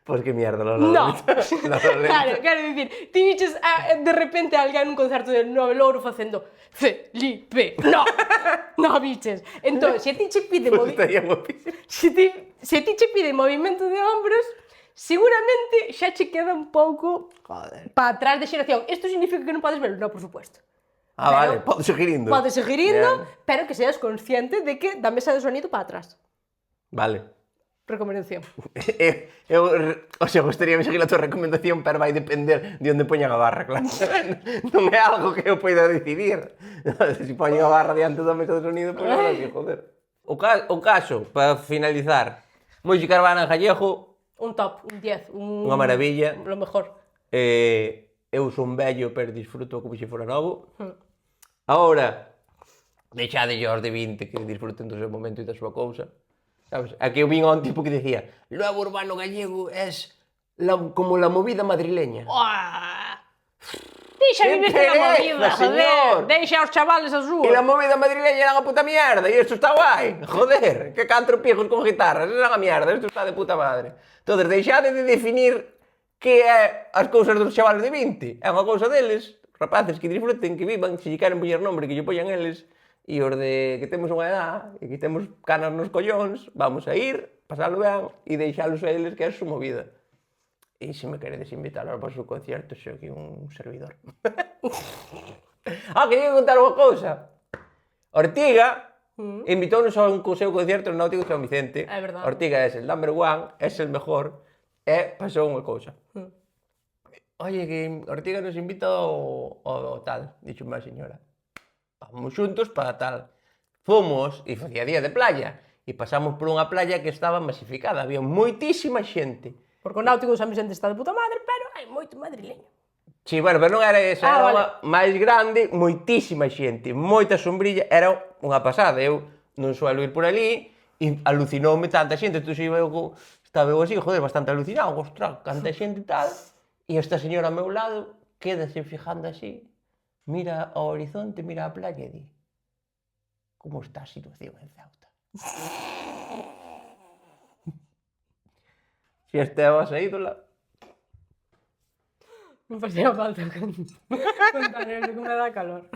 Pois que mierda, Lola Lolita. No. Claro, quero dicir, ti biches de repente alguén nun concerto de Nove Louro facendo Felipe, no, no biches. Entón, se ti che pide se ti che pide movimento de ombros, seguramente xa che queda un pouco para atrás de xeración. Isto significa que non podes verlo? No, por supuesto. Vale, podes seguir indo. Podes seguir indo, pero que seas consciente de que da mesa de sonido para atrás. Vale. Recomendación. O sea, gostaría de seguir a tua recomendación, pero vai depender de onde poñan a barra, claro. Non é algo que eu poida decidir. Se poñen a barra diante da mesa de sonido, pois agora sí, joder. O caso, para finalizar, música urbana en gallego. Un top, un 10, unha maravilla. Lo mejor. Eu son vello, pero disfruto como se fora novo. Agora, deixade os de 20 que disfruten do seu momento e da súa cousa. Sabes? Aquí eu vin a un tipo que dicía "Luego urbano gallego es como la movida madrileña". Deixa vivir a movida, joder. Deixa aos chavales a súa. E la movida madrileña era unha puta mierda, e isto está guai. Joder, que catro pijos con guitarras, era unha mierda, isto está de puta madre. Entón, deixade de definir que é as cousas dos chavales de 20. É unha cousa deles, rapaces que disfruten, que vivan, se lle queren poñer nombre, que lle poñan eles. E os de que temos unha edad e que temos canas nos collóns, vamos a ir, pasalo ben e deixalos a eles que é a súa movida. E se me queredes invitar ao vosso concierto, xo aquí un servidor. Quería contar unha cousa. Ortiga invitounos a un seu concierto no Náutico de San Vicente. É verdade. Ortiga é el number one, é el mejor, e pasou unha cousa. Oye, que Ortiga nos invita ao tal, dixo unha señora. Vamos xuntos para tal. Fomos, e facía día de playa, e pasamos por unha playa que estaba masificada, había moitísima xente. Porque o Náutico de San Vicente está de puta madre, pero hai moito madrileño. Sí, bueno, pero non era esa, era unha máis grande, moitísima xente, moita sombrilla, era unha pasada. Eu non suelo ir por ali, e alucinoume tanta xente, estaba eu así, joder, bastante alucinado, ostras, canta xente e tal, e esta señora ao meu lado, quédase fijando así, mira ao horizonte, mira a playa e di: como está a situación en Ceuta? Se esta é a vosa ídola. Non facía falta contar eso, que me dá calor.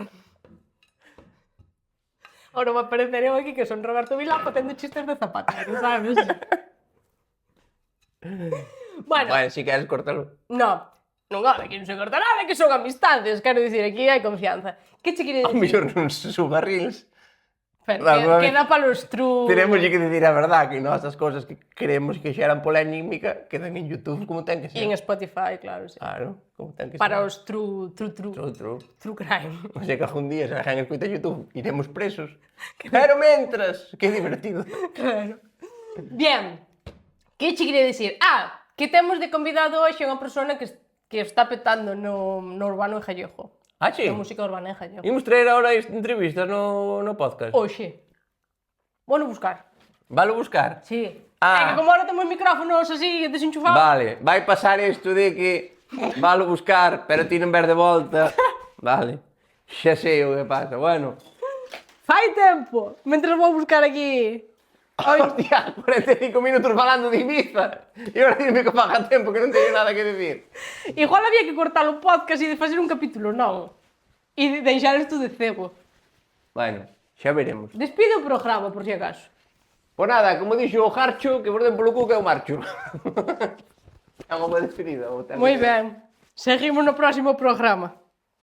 Ora me aparecereu aquí que son Roberto Vilá facendo chistes de zapatero, sabes? Bueno, Si queres cortalo. Non, home, que non se corta nada, que son amistades, quero dicir, aquí hai confianza. Que che quere A dicir? mellor non se suba reels. Pero Vamos, queda para los true... Tenemos que decir a verdad, que nós as cosas que creemos que xeran polémica quedan en YouTube como ten que ser. E en Spotify, claro, sí. Claro, como ten que ser. Para os true crime. O sea que algún día se dejan escutar YouTube, iremos presos. Pero mentras, que divertido. Claro. Bien, que che quería dicir? Que temos de convidado hoxe unha persona que está petando no urbano en gallego. Sí? Na música urbana en gallego. Imos traer ahora entrevistas no podcast. Hoxe. Bueno, buscar. Valo buscar? Sí. É que como ahora temos micrófonos así desenchufados. Vale, vai pasar isto de que valo buscar, pero ti non ver de volta. Vale, xa sei o que pasa. Bueno, Fai tempo! Mentre vou buscar aquí... Hostia, 45 minutos falando de Ibiza. E ahora dime que faga tempo que non teño nada que decir. Igual había que cortar o podcast e de facer un capítulo non. E deixar isto de cego. Bueno, xa veremos. Despide o programa, por si acaso. Pois nada, como dixo o Jarcho, que borden polo cu que eu marcho. É unha boa despedida. Moi ben. Seguimos no próximo programa.